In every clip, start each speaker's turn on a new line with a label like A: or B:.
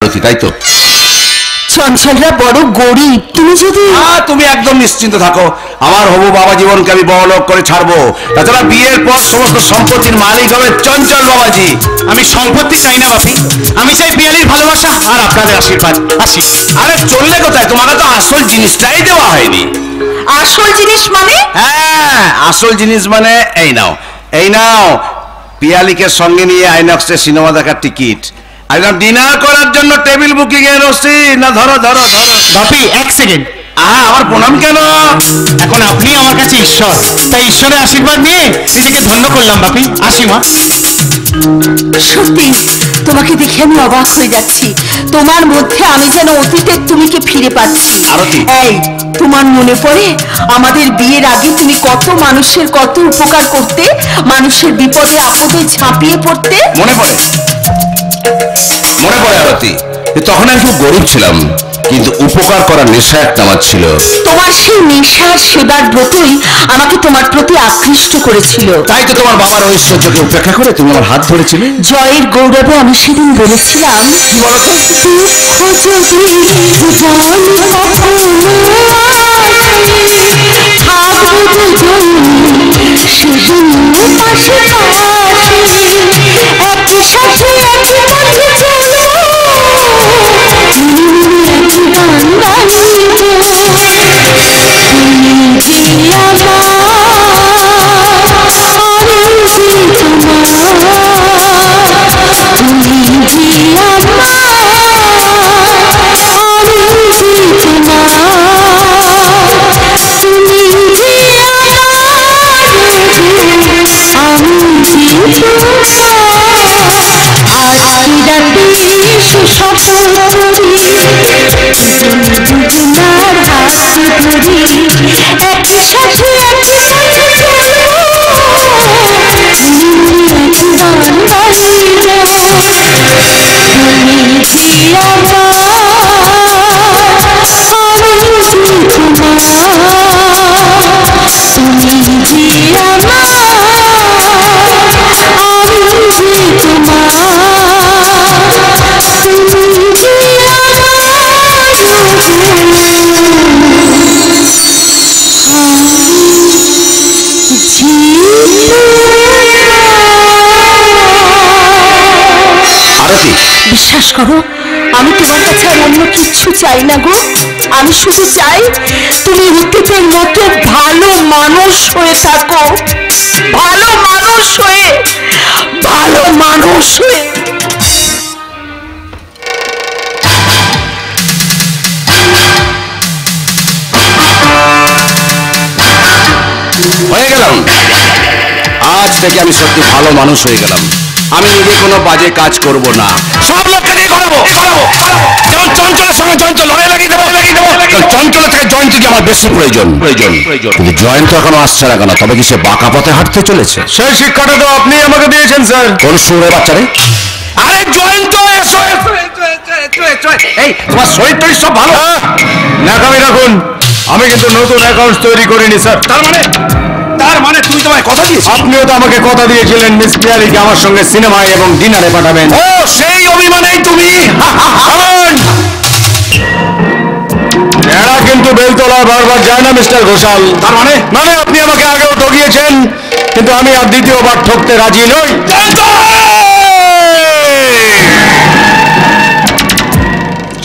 A: আরতি, তাই তো?
B: চঞ্চলরা বড় গরিব, তুমি যদি...
A: তুমি একদম নিশ্চিন্ত থাকো, আমার হবু বাবা জীবনকে আমি বড়লোক করে ছাড়বো। তাছাড়া বিয়ের পর সমস্ত সম্পত্তির মালিক হবে চঞ্চল বাবাজি।
C: আমি সম্পত্তি চাই না বাপি, আমি চাই পিয়ালির ভালোবাসা আর আপনাদের আশীর্বাদ। আসি।
A: আরে চললে কোথায়, তোমাকে তো আসল জিনিসটাই দেওয়া হয়নি।
B: আসল জিনিস মানে?
A: হ্যাঁ, আসল জিনিস মানে এই নাও, এই নাও পিয়ালিকে সঙ্গে নিয়ে আইনক্সে সিনেমা দেখার টিকিট, আর ডিনার করার জন্য টেবিল বুকিং এর রসিদ। না ধরো ধরো ধরো।
C: বাপি এক সেকেন্ড।
A: আমার প্রণাম কেন?
C: এখন আপনি আমার কাছে ঈশ্বর, তাই ঈশ্বরের আশীর্বাদ নিয়ে নিজেকে ধন্য করলাম বাপি। আসি মা।
B: সত্যি তোমাকে দেখে আমি অবাক হয়ে যাচ্ছি। তোমার মধ্যে আমি যেন অতীতের তুমিকে ফিরে পাচ্ছি। এই, তোমার মনে পড়ে আমাদের বিয়ের আগে তুমি কত মানুষের কত উপকার করতে, মানুষের বিপদে আপদে ঝাঁপিয়ে পড়তে?
A: মনে পড়ে, মনে পড়ে আরতি। তখন আমি খুব গরিব ছিলাম, কিন্তু উপকার করার নেশা একটা আমার ছিল।
B: তোমার সেই নেশার সেবার ব্রতই আমাকে তোমার প্রতি আকৃষ্ট করেছিল।
A: তাই তো তোমার বাবার ঐশ্বর্যকে উপেক্ষা করে তুমি আমার হাত ধরেছিলে।
B: জয়ের গৌরবে আমি সেদিন বলেছিলাম,
A: কি বলতো?
B: বিশ্বাস করো, আমি তোমার কাছে আর অন্য কিচ্ছু চাই না গো। আমি শুধু চাই তুমি অতীতের মতো ভালো মানুষ হয়ে থাকো, ভালো মানুষ হয়ে, ভালো মানুষ হয়ে।
A: হয়ে গেলাম, আজ থেকে আমি সত্যি ভালো মানুষ হয়ে গেলাম। আমি নিজে কোনো বাজে কাজ করব না, সব লোককে দিয়ে করাবো। যেমন চঞ্চলের সঙ্গে জয়ন্ত লড়াই লাগিয়ে দেবো। চঞ্চলের থেকে জয়ন্তকে আমার বেশি প্রয়োজন। কিন্তু জয়ন্ত এখনো আসছে না কেন? তবে কি সে বাঁকা পথে হাঁটতে চলেছে?
C: সেই শিক্ষাটা তো আপনি আমাকে দিয়েছেন স্যার।
A: কোন সুরে বাচ্চারে? আরে জয়ন্ত, এই তোমার শরীর টরীর সব ভালো?
C: নাকামি রাখুন, আমি কিন্তু নতুন অ্যাকাউন্ট তৈরি করিনি স্যার।
A: তার মানে তুই তোমায় কথা দিয়েছিস?
C: আপনিও তো আমাকে কথা দিয়েছিলেন মিস পিয়ালিকে আমার সঙ্গে সিনেমায় এবং ডিনারে পাঠাবেন।
A: ও সেই অভিমানেই তুমি?
C: এরা কিন্তু বেলতলা বারবার যায় না মিস্টার ঘোষাল।
A: তার মানে?
C: মানে আপনি আমাকে আগেও ঠকিয়েছেন, কিন্তু আমি আর দ্বিতীয়বার ঠকতে রাজি নই।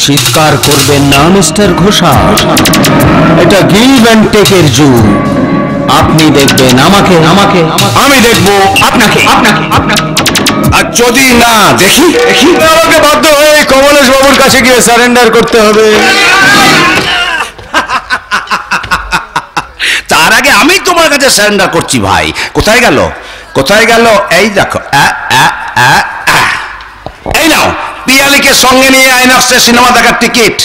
C: চিৎকার করবেন না মিস্টার ঘোষাল, এটা গিভ অ্যান্ড টেকের যুগ। আপনি দেখবেন আমাকে, আমি দেখবো আপনাকে।
A: আর যদি না দেখি
C: আমাকে বাধ্য হয়ে কমলেশ বাবুর কাছে গিয়ে সারেন্ডার করতে হবে।
A: তার আগে আমি তোমার কাছে সারেন্ডার করছি ভাই। কোথায় গেল, কোথায় গেল? এই দেখো, এই নাও পিয়ালিকে সঙ্গে নিয়ে আইনক্সে সিনেমা দেখার টিকিট,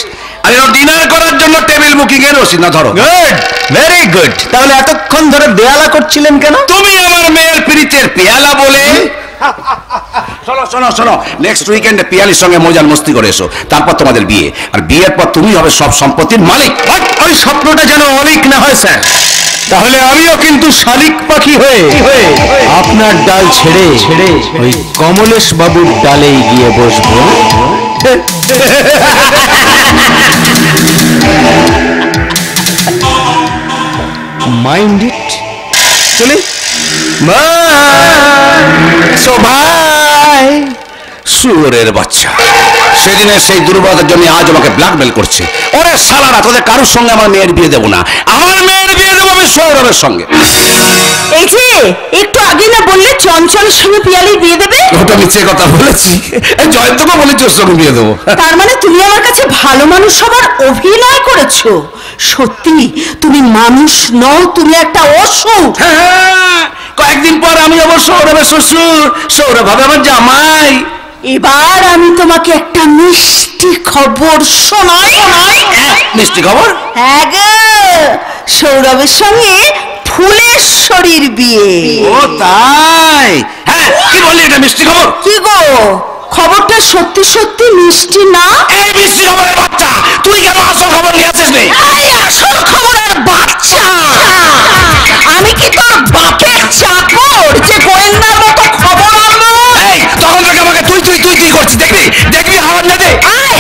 A: আর ডিনার করার জন্য টেবিল বুকিং এর রসিদ। না ধরো।
C: Good, very good. তাহলে এতক্ষণ ধরে বেয়ালা করছিলেন কেন?
A: তুমি আমার মেয়ের প্রীতের পেয়ালা বলে শোনো শোনো শোনো, নেক্সট উইকেন্ডে পিয়ালির সঙ্গে মজার মস্তি করে এসো, তারপর তোমাদের বিয়ে, আর বিয়ের পর তুমি হবে সব সম্পত্তির মালিক।
C: ওই স্বপ্নটা যেন অনেক না হয় স্যার, তাহলে আমিও কিন্তু শালিক পাখি হয়ে আপনার ডাল ছেড়ে ওই কমলেশ বাবুর ডালেই গিয়ে বসবো। Mind it. চলে
A: ভাই, শুয়োরের বাচ্চা সেদিনের সেই দুর্বলতার জন্য আজ আমাকে ব্ল্যাকমেল করছে। ওরে শালারা, তোদের কারোর সঙ্গে আমার মেয়ের বিয়ে দেবো না, আমার মেয়ের বিয়ে দেবো আমি সৌরভের সঙ্গে।
B: এই যে একটু আগে না বললে চঞ্চলের সঙ্গে পিয়ালির বিয়ে দেবে?
A: ওটা মিথ্যে কথা বলেছি, জয়ন্তকে বলেছি ওর সঙ্গে বিয়ে দেবো।
B: তার মানে তুমি আমার কাছে ভালো মানুষ হবার অভিনয় করেছো? সত্যি তুমি মানুষ নও, তুমি একটা অসুর।
A: হ্যাঁ, কয়েকদিন পর আমি হবো সৌরভের শ্বশুর, সৌরভ হবে আমার জামাই।
B: এবার আমি তোমাকে একটা মিষ্টি খবর শোনাই।
A: মিষ্টি খবর?
B: হ্যাঁ গো, সৌরভের সঙ্গে ফুলেশ্বরীর বিয়ে।
A: ও তাই? হ্যাঁ, কি বললি, এটা মিষ্টি খবর?
B: কি গো, খবরটা সত্যি সত্যি মিষ্টি না?
A: এই মিষ্টি খবরের বাচ্চা, তুই কেন আসল খবর নিয়ে আসিস নি?
B: এই আসল খবরের বাচ্চা, আমি কি তোর বাপের চাকর যে গোয়েন্দার মতো খবর আনবো?
A: এই, তখন থেকে আমাকে তুই তুই তুই তুই করছিস, দেখবি দেখবি হারাম যাবে।
B: আয়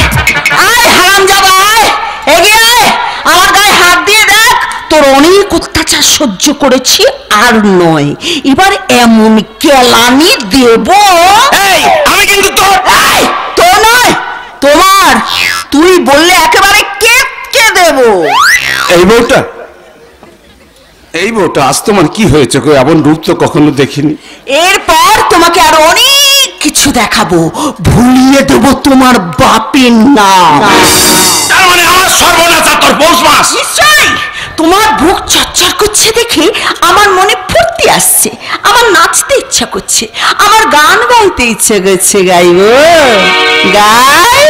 B: আয় হারামজাদা, আয় এগিয়ে আয়, আমার গায়ে হাত দিয়ে দেখ। তোর অনেক অত্যাচার সহ্য করেছি, আর নয়, এবার এমন কেলানি দেব।
A: এই, আমি কিন্তু তোর
B: তোর নয়, তোমার। তুই বললে একেবারে কেটে দেব।
A: এই বউটা, এই বউটা আজ তোমার কি হয়েছে? কই এমন রূপ তো কখনো দেখিনি।
B: এরপর তোমাকে আরো অনেক কিছু দেখাবো, ভুলিয়ে দেব তোমার বাপের নাম।
A: তার মানে আমার সর্বনাশ আর তোর পৌষ মাস।
B: নিশ্চয়, তোমার বুক চচ্চর করছে দেখে আমার মনে ফুর্তি আসছে, আমার নাচতে ইচ্ছা করছে, আমার গান গাইতে ইচ্ছা করছে। গাইবো, গাই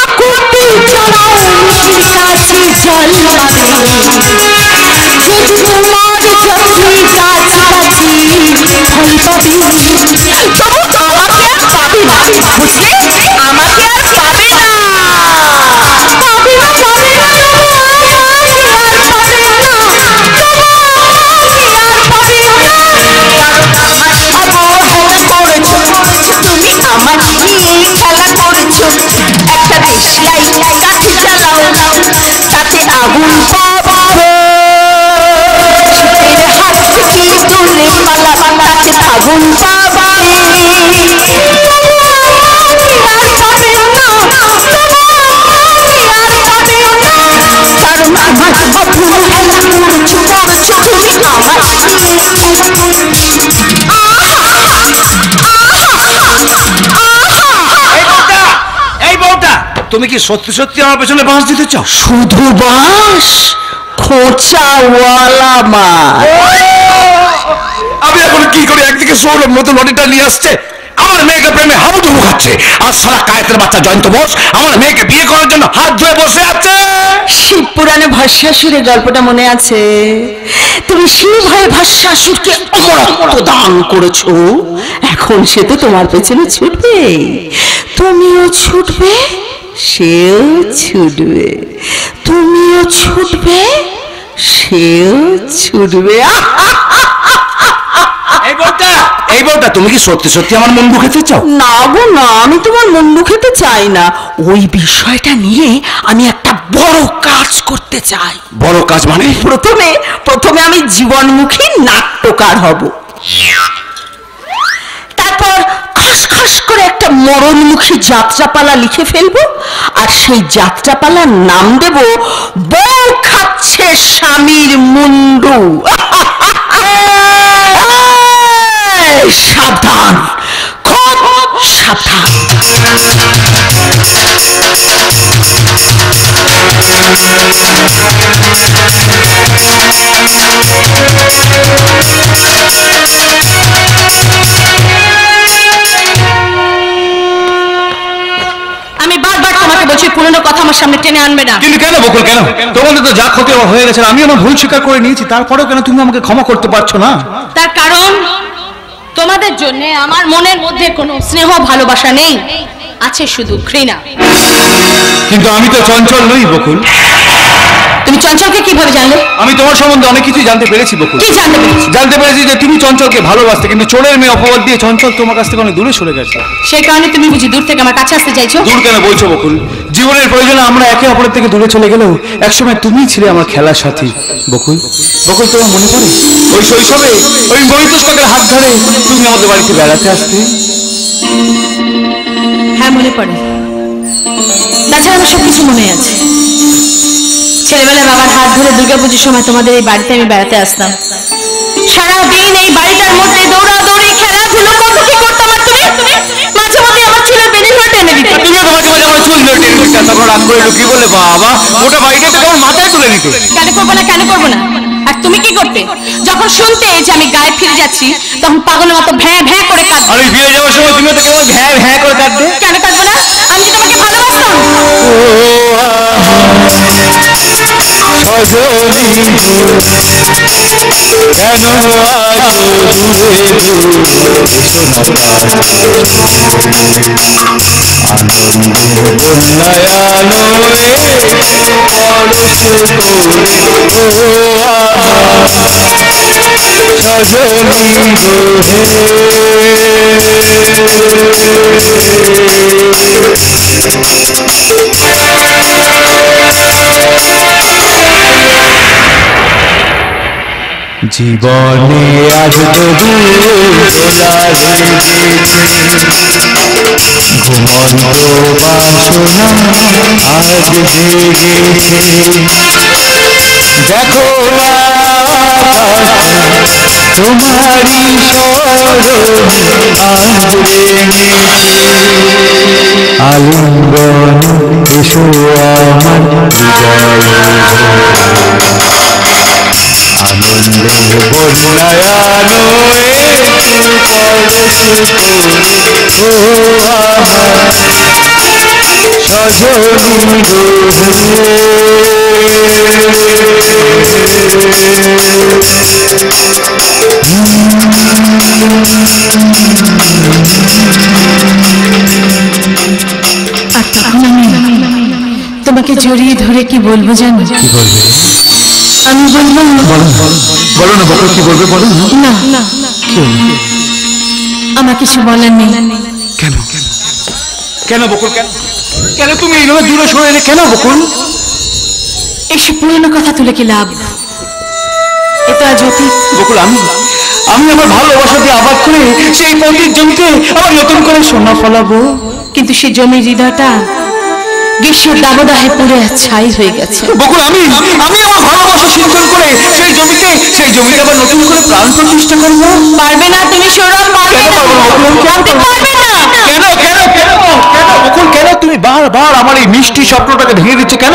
B: আকুতি চড়াও নিশির কাছে জল পাবে, যদি তোমার যত্নে কাছাকাছি ফল পাবে, তবু তো আমাকে আর পাবে না, বুঝলে? আমাকে আর পাবে না, পাবে না, পাবে না। তুমি আমার নিয়ে খেলা করেছো, একটা দেশলাই কাঠি জ্বালাও, তাতে আগুন পাবো, হাত থেকে তুলে পালা, তাতে আগুন পাবা। কারণ আমার অপূর্ব খেলা করেছো, তুমি আমার
A: এই বউটা, তুমি কি সত্যি সত্যি আমার পেছনে বাঁশ দিতে চাও?
B: শুধু বাস, খোঁচাওয়ালা মাছ।
A: আমি এখন কি করি? একদিকে সৌরভ নতুন লটিটা নিয়ে আসছে, আমার মেয়েকে প্রেমে হাবুডুবু খাচ্ছে, আর সারা কায়েতের বাচ্চা জয়ন্ত বোস আমার মেয়েকে বিয়ে করার জন্য হাত ধুয়ে বসে আছে।
B: শিব পুরাণে ভস্মাসুরের গল্পটা মনে আছে? তুমি শিব হয়ে ভস্মাসুরকে অমরত্ব দান করেছো, এখন সে তো তোমার পেছনে ছুটবে, তুমিও ছুটবে, সেও ছুটবে, তুমিও ছুটবে, সেও ছুটবে।
A: এই বউটা, তুমি কি সত্যি সত্যি আমার মন খেতে চাও?
B: না গো না, আমি তোমার মুন্ডু খেতে চাই না, ওই বিষয়টা নিয়ে আমি একটা বড় কাজ করতে চাই।
A: বড় কাজ মানে?
B: প্রথমে আমি জীবনমুখী নাট্যকার হব, তারপর খসখস করে একটা মরণমুখী যাত্রাপালা লিখে ফেলবো, আর সেই যাত্রাপালার নাম দেব বউ খাচ্ছে স্বামীর মুন্ডু। সাবধান, খুব সাবধান। আমি বারবার তোমাকে বলছি, পুরনো কথা আমার সামনে টেনে আনবে না।
C: কিন্তু কেন বকুল, কেন? তোমাদের তো যা ক্ষতি হয়ে গেছে, আমি আমার ভুল স্বীকার করে নিয়েছি, তারপরেও কেন তুমি আমাকে ক্ষমা করতে পারছো না?
B: তার কারণ তোমাদের জন্য আমার মনের মধ্যে কোনো স্নেহ ভালোবাসা নেই, আছে শুধু ঘৃণা।
A: কিন্তু আমি তো চঞ্চল নই বকুল।
B: তুমি চঞ্চলকে কিভাবে জানলে?
A: আমি তোমার সম্বন্ধে অনেক কিছু জানতে পেরেছি বকুল।
B: কি জানতে পেরেছি?
A: জানতে পেরেছি যে তুমি চঞ্চলকে ভালোবাসতে, কিন্তু চোরের মেয়ে অপবাদ দিয়ে চঞ্চল তোমার কাছ থেকে অনেক দূরে সরে গেছে।
B: সেই কারণে তুমি বুঝি দূর থেকে আমার কাছে আসতে চাইছো?
A: দূর কেন বলছো বকুল? জীবনের প্রয়োজনে আমরা একে অপরের থেকে দূরে চলে গেলেও একসময় তুমিই ছিলে আমার খেলার সাথী বকুল। বকুল, তোমার মনে পড়ে ওই শৈশবে ওই মহিতোষ্কের হাত ধরে তুমি আমাদের বাড়িতে বেড়াতে আসতে?
B: হ্যাঁ মনে পড়ে, তাছাড়া আমার সবকিছু মনে আছে। ছেলেবেলায় বাবার হাত ধরে দুর্গাপুজোর সময় তোমাদের এই বাড়িতে আমি বেড়াতে আসতাম। সারাদিন এই বাড়িটার মধ্যে দৌড়াদৌড়ি, খেলাধুলো, কত কি করতাম। আর তুমি মাঝে মাঝে আমার চুলের বেনিগুলো টেনে দিতে।
A: তুমিও তো মাঝে মাঝে আমার চুল ধরে টেনে দিতে, তখন রাগ করে লুকিয়ে বললে বাবা ওটা বাড়িটা তো আমার মাথায় তুলে দিতে।
B: কেন করবো না, কেন করবো না? আর তুমি কি করতে? যখন শুনতে যে আমি গায়ে ফিরে যাচ্ছি তখন পাগলের মতো ভ্যাঁ ভ্যাঁ করে কাঁদতে।
A: আমি ফিরে যাওয়ার সময় তুমি তো কেমন ভ্যাঁ ভ্যাঁ করে কাঁদতে।
B: কেন কাঁদবো না? আমি কি তোমাকে ভালোবাসতাম?
C: জীবনে আজ তবু ঘুমন্ত বাসনা আজ জেগেছে। দেখো তোমারি আলিঙ্গন এসো আমার আনন্দে বন্যায়ানো
B: তোমাকে জড়িয়ে ধরে কি বলবো জানো?
C: কি বলবে?
B: আমি বলবো
C: বলো না বলো, কি বলবে বলো না।
B: না, আমার কিছু বলার নেই।
A: কেন কেন বকুল, কেন কেন তুমি এইভাবে দূরে সরে এলে কেন বকুল?
B: এসে পুরনো কথা তুলে কি লাভ? এ তো আজ অতীত।
A: বকুল, আমি আমার ভালোবাসা দিয়ে আবাদ করে সেই পন্ডিত জমিতে আবার নতুন করে সোনা ফলাবো।
B: কিন্তু সে জমির হৃদয়টা গ্রীষ্মের দাবদাহে পুড়ে ছাই হয়ে গেছে।
A: বকুল, আমি আমার ভালোবাসা সিঞ্চন করে সেই জমিতে আবার নতুন করে প্রাণ প্রতিষ্ঠা করবো।
B: পারবে না তুমি সৌরভ, পারবে না। জানতে পারবে না।
A: কেন কেন কেন কেন বকুল, কেন তুমি বারবার আমার এই মিষ্টি স্বপ্নটাকে ভেঙে দিচ্ছ? কেন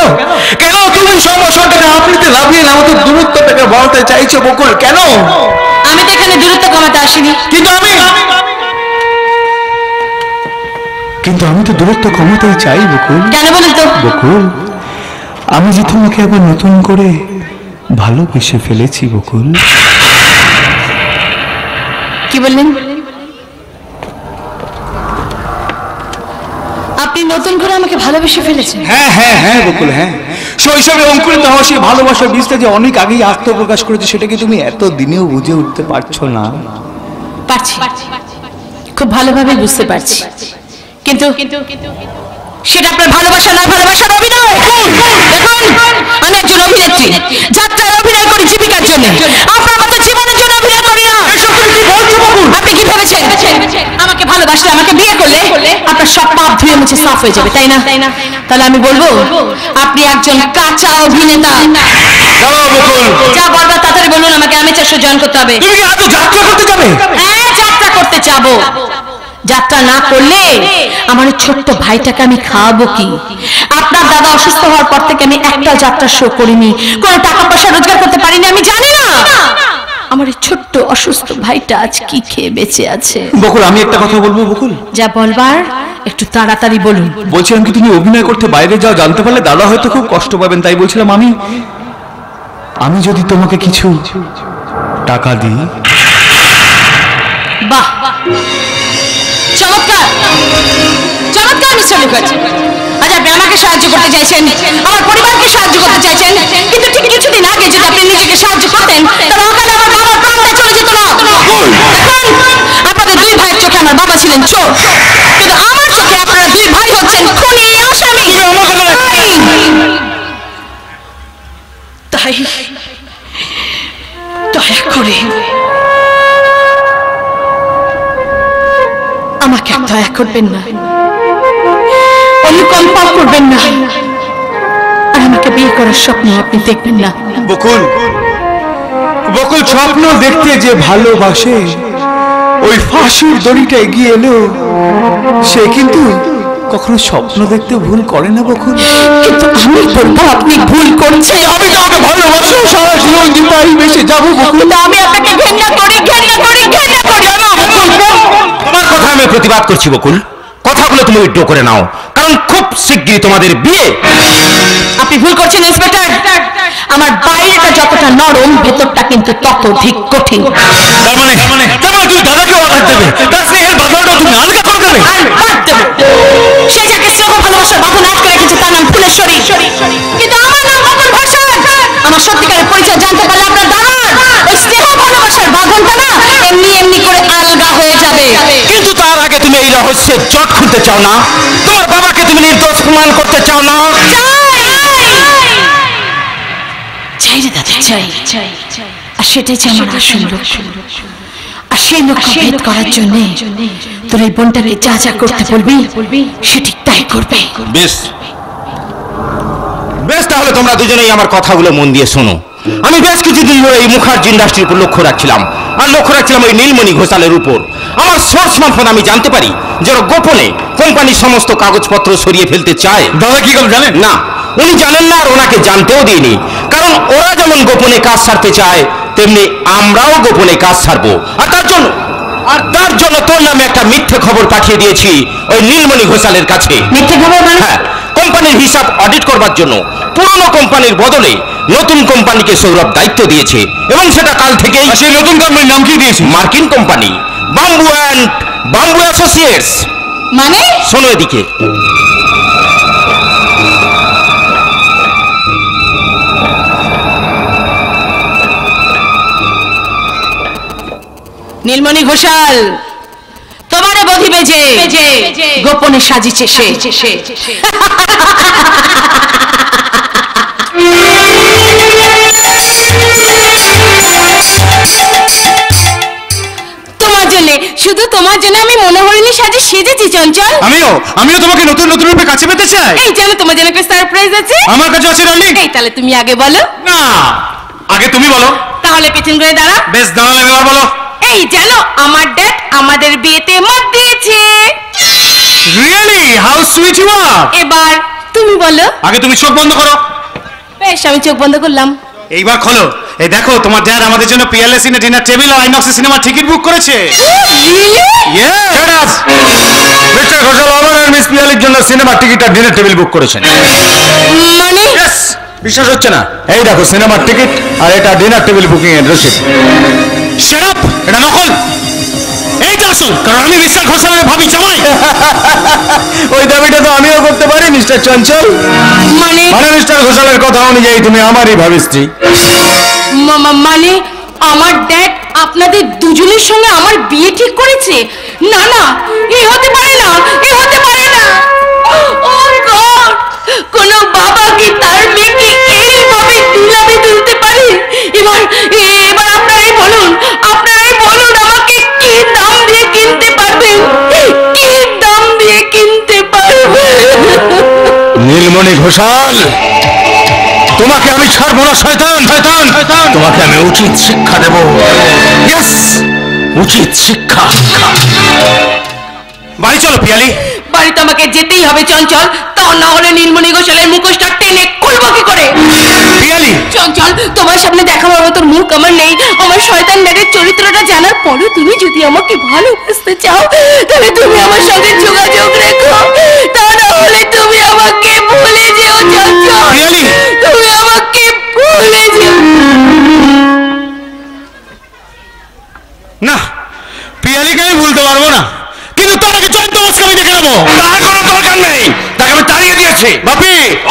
A: কেন তুমি সমস্যাটাকে আপনিতে লাভিয়ে আমাদের দূরত্বটাকে বাড়াতে চাইছো বকুল? কেন?
B: আমি তো এখানে দূরত্ব কমাতে আসিনি।
C: কিন্তু আমি তো দূরত্ব কমাতেই চাই বকুল।
B: কেন বলুন তো?
C: বকুল, আমি যে তোমাকে আবার নতুন করে ভালোবেসে ফেলেছি বকুল।
B: কি বললেন? আপনি নতুন করে আমাকে ভালোবেসে ফেলেছেন?
A: হ্যাঁ হ্যাঁ হ্যাঁ বকুল, হ্যাঁ। শৈশবে অঙ্কুরিত হওয়া সেই ভালোবাসার বীজটা যে অনেক আগেই আত্মপ্রকাশ করেছে, সেটাকে তুমি এত দিনেও বুঝে উঠতে পারছো না।
B: পারছি, খুব ভালোভাবে বুঝতে পারছি, কিন্তু সেটা আপনার ভালোবাসা না, ভালোবাসার অভিনয়। দেখুন, আমি একজন অভিনেত্রী, যাত্রায় অভিনয় করি জীবিকার জন্য। আপনার মতো জীবনের জন্য অভিনয় করি না। আপনি কি ভেবেছেন আমাকে ভালোবাসলে, আমাকে বিয়ে করলে আপনার সব পাপ ধুয়ে মুছে সাফ হয়ে যাবে, তাই না? তাহলে আমি বলবো আপনি একজন কাঁচা অভিনেতা। যা বলবার তাড়াতাড়ি বলুন আমাকে। আমি চারশো জয়েন করতে হবে।
A: যাত্রা করতে যাবে?
B: হ্যাঁ, যাত্রা করতে যাবো। যাত্রা না করলে আমার ছোট্ট ভাইটাকে আমি খাওয়াবো কি? আপনার দাদা অসুস্থ হওয়ার পর থেকে আমি একটা যাত্রা শো করিনি, কোনো টাকা পয়সা রোজগার করতে পারিনি। আমি জানি না আমার এই ছোট্ট অসুস্থ ভাইটা আজ কি খেয়ে বেঁচে আছে।
A: বকুল, আমি একটা কথা বলবো বকুল।
B: যা বলবার একটু তাড়াতাড়ি বলুন।
A: বলছিলাম কি, তুমি অভিনয় করতে বাইরে যাও, জানতে পারলে দাদা হয়তো খুব কষ্ট পাবেন, তাই বলছিলাম আমি যদি তোমাকে কিছু টাকা দিই।
B: বাহ, চালু হয়েছে। আজ আপনি আমাকে সাহায্য করতে চাইছেন, আমার পরিবারকে সাহায্য করতে চাইছেন, কিন্তু ঠিক কিছুদিন আগে যদি আপনি নিজেকে সাহায্য করতেন তাহলে অকালে আমার বাবার প্রাণটা চলে যেত না। দেখুন, আপনাদের দুই ভাইয়ের চোখে আমার বাবা ছিলেন চোর, কিন্তু আমার চোখে আপনারা দুই ভাই হচ্ছেন খুনি, আসামি। তাই দয়া করে আমাকে আর দয়া করবেন না, অনুকম্পা করবেন না, আর আমাকে বিয়ে করার স্বপ্ন আপনি দেখবেন না।
C: বকুল, বকুল স্বপ্ন দেখতে যে ভালোবাসে, ওই ফাঁসির দড়িটা এগিয়ে এলো, সে কিন্তু কখনো স্বপ্ন দেখতে ভুল করে না বকুল।
B: কিন্তু আমি বলবো আপনি ভুল করছেন।
C: আমি তোমাকে ভালোবাসি, সারা জীবন দিপাই বেঁচে যাবো বকুল।
B: কিন্তু আমি আপনাকে ঘৃণা করি, ঘৃণা করি, ঘৃণা করি।
A: তোমার কথা আমি প্রতিবাদ করছি বকুল, কথাগুলো তুমি উইথড্র করে নাও, কারণ খুব শিগগিরই তোমাদের বিয়ে।
B: আপনি ভুল করছেন ইন্সপেক্টর, আমার বাইরেটা যতটা নরম ভেতরটা কিন্তু ততোধিক কঠিন।
A: তার মানে তুমি দাদাকে অর্ডার দেবে, তার স্নেহের বাঁধনটা তুমি আলগা করে দেবে।
B: সে যাকে স্নেহ ভালোবাসার বাঁধন আটকে রেখেছে তার নাম ফুলেশ্বরী, কিন্তু আমার নাম বকুল ভাসান। আমার সত্যিকারের পরিচয় জানতে পারলে আপনার দাদার ওই স্নেহ ভালোবাসার বাঁধনটা না এমনি এমনি করে আলগা হয়ে যাবে।
A: কিন্তু তার আগে তুমি এই রহস্যের জট খুলতে চাও না, তোমার বাবাকে তুমি নির্দোষ প্রমাণ করতে চাও না।
B: চাই রে দাদা, চাই, আর সেটাই যে আমার আসল লক্ষ্য। আর সেই লক্ষ্য ভেদ করার জন্য তোর এই বোনটাকে যা যা করতে বলবি সে ঠিক তাই করবে।
A: বেশ বেশ, তাহলে তোমরা দুজনেই আমার কথাগুলো মন দিয়ে শোনো। আমি বেশ কিছুদিন ধরে এই মুখার্জি ইন্ডাস্ট্রির উপর লক্ষ্য রাখছিলাম, আর লক্ষ্য রাখছিলাম ওই নীলমণি ঘোষালের উপর। আমার সোর্স মারফত আমি জানতে পারি যে ওরা গোপনে কোম্পানির সমস্ত কাগজপত্র সরিয়ে ফেলতে চায়।
C: দাদা কি করে জানেন?
A: না, উনি জানেন না, আর ওনাকে জানতেও দিইনি, কারণ ওরা যেমন গোপনে কাজ সারতে চায় তেমনি আমরাও গোপনে কাজ সারবো। আর তার জন্য তোর নামে একটা মিথ্যে খবর পাঠিয়ে দিয়েছি ওই নীলমণি ঘোষালের কাছে।
B: মিথ্যে খবর মানে?
A: হ্যাঁ, কোম্পানির হিসাব অডিট করবার জন্য পুরনো কোম্পানির বদলে নতুন কোম্পানিকে সৌরভ দায়িত্ব দিয়েছে, এবং সেটা কাল থেকেই।
C: সেই নতুন কোম্পানির নাম কি দিয়েছি?
A: মার্কিন company, bamboo and bamboo associates.
B: মানে?
A: শোনো এদিকে।
B: নীলমণি ঘোষাল তোমারে বধিবে যে গোপনে সাজিছে সে। তোমার জন্য, শুধু তোমার জন্য আমি মনোহরিণী সাজে সেজেছি চঞ্চল।
C: আমিও তোমাকে নতুন নতুন রূপে কাছে পেতে চাই।
B: এই জানো তোমার জন্য একটা সারপ্রাইজ আছে।
C: আমার কাছে আছে ডার্লিং।
B: এই তাহলে তুমি আগে বলো।
C: না, আগে তুমি বলো।
B: তাহলে পেছন করে দাঁড়া।
C: বেশ, দাঁড়ালে এবার বলো।
B: এই জানো আমার ড্যাড আমাদের বিয়েতে মত দিয়েছে।
C: Really? How sweet you are.
B: এবার তুমি বলো।
C: আগে তুমি চোখ বন্ধ করো।
B: বেশ, আমি চোখ বন্ধ করলাম।
C: এইবার খোলো। এই দেখো, তোমার ড্যাড আমাদের জন্য পিএলএস ইন ডিনার টেবিল আর আইনক্স সিনেমার টিকিট বুক করেছে। ইয়েস, মিস্টার ঘোষাল ওভার আর মিস পিয়ালির জন্য সিনেমার টিকিট আর ডিনার টেবিল বুক করেছেন।
B: মানে?
C: ইয়েস, বিশ্বাস হচ্ছে না? এই দেখো সিনেমার টিকিট আর এটা ডিনার টেবিল বুকিং এর রসিদ। শাট আপ, এটা নকল। এইটা আসল, কারণ আমি মিস্টার ঘোষালের ভাবি জামাই। ওই দাবিটা তো আমিও করতে পারি মিস্টার চঞ্চল।
B: মানে?
C: মানে মিস্টার ঘোষালের কথা অনুযায়ী তুমি আমারই ভাবি স্ত্রী।
B: মানে আমার ড্যাড আপনাদের দুজনের সঙ্গে আমার বিয়ে ঠিক করেছে? না না, এ হতে পারে না, এ হতে পারে না। ও গড, কোন বাবা কি তার মেয়েকে এইভাবে দুলাবে তুলতে পারে? এবার আপনারাই বলুন, আমাকে কি দাম দিয়ে কিনতে পারবেন? কি দাম দিয়ে কিনতে পারবেন?
C: নীলমণি ঘোষাল, তোমাকে আমি ছাড়বো না শয়তান, শয়তান, শয়তান। তোমাকে আমি উচিত শিক্ষা দেব। ইয়েস, উচিত শিক্ষা। বাড়ি চলো পিয়ালি।
B: বাড়িতে আমাকে যেতেই হবে চঞ্চল, তা না হলে নীলমণি ঘোষালের মুখোশটা টেনে খুলবো কি করে?
C: পিয়ালি,
B: চঞ্চল, তোমার সামনে দেখাবার মতোর মুখ আমার নেই। আমার শয়তান ড্যাডের চরিত্রটা জানার পরে তুমি যদি আমাকে ভালোবাসতে চাও তাহলে তুমি আমার সঙ্গে যোগাযোগ রেখো, তা না হলে তুমি আমাকে ভুলে যেও চঞ্চল।
C: পিয়ালি,
B: তুমি আমাকে ভুলে যেও।
C: না, পিয়ালিকে আমি ভুলতে পারবো না, কিন্তু তার আগে জয়ন্ত মাসকে আমি দেখে নেবো।
A: তার কোনো দরকার নেই।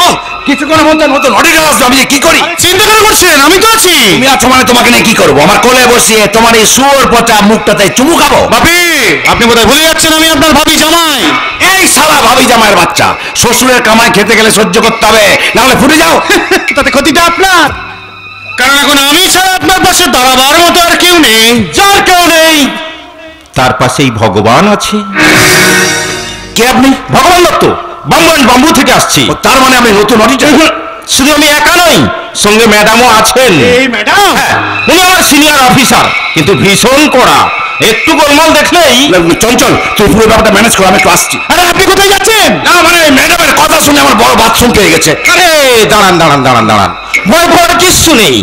A: ও কিছুক্ষণের মধ্যে নতুন অডিটর আসবে, আমি যে কি করি?
C: চিন্তা কেন করছেন? আমি তো আছি।
A: তুমি আছো মানে তোমাকে নিয়ে কি করবো? আমার কোলে বসিয়ে তোমার এই শুয়োর পচা মুখটাতে চুমু খাবো?
C: বাপি, আপনি বোধহয় ভুলে যাচ্ছেন আমি আপনার ভাবি জামাই।
A: এই শালা ভাবি জামাইয়ের বাচ্চা, শ্বশুরের কামাই খেতে গেলে সহ্য করতে হবে, নাহলে ফুটে যাও।
C: তাতে ক্ষতিটা আপনার, কারণ এখন আমি ছাড়া আপনার পাশে দাঁড়াবার মতো আর কেউ নেই।
A: যার কেউ নেই
C: তার পাশেই ভগবান আছে।
A: কে আপনি?
C: ভগবান দত্ত, বাম্বান বাম্বু থেকে আসছি।
A: ও, তার মানে আমি নতুন অডিটর?
C: শুধু আমি একা নই, সঙ্গে ম্যাডামও আছেন।
A: এই ম্যাডাম?
C: হ্যাঁ, উনি আমার সিনিয়র অফিসার, কিন্তু ভীষণ কড়া। একটু গোলমাল দেখলেই।
A: চঞ্চল, তুই পুরো ব্যাপারটা ম্যানেজ করো, আমি একটু আসছি।
C: আরে আপনি কোথায় যাচ্ছেন?
A: না মানে ম্যাডামের কথা শুনে আমার বড় বাথরুম পেয়ে গেছে।
C: আরে দাঁড়ান দাঁড়ান দাঁড়ান দাঁড়ান, ভয় পাওয়ার কিচ্ছু নেই।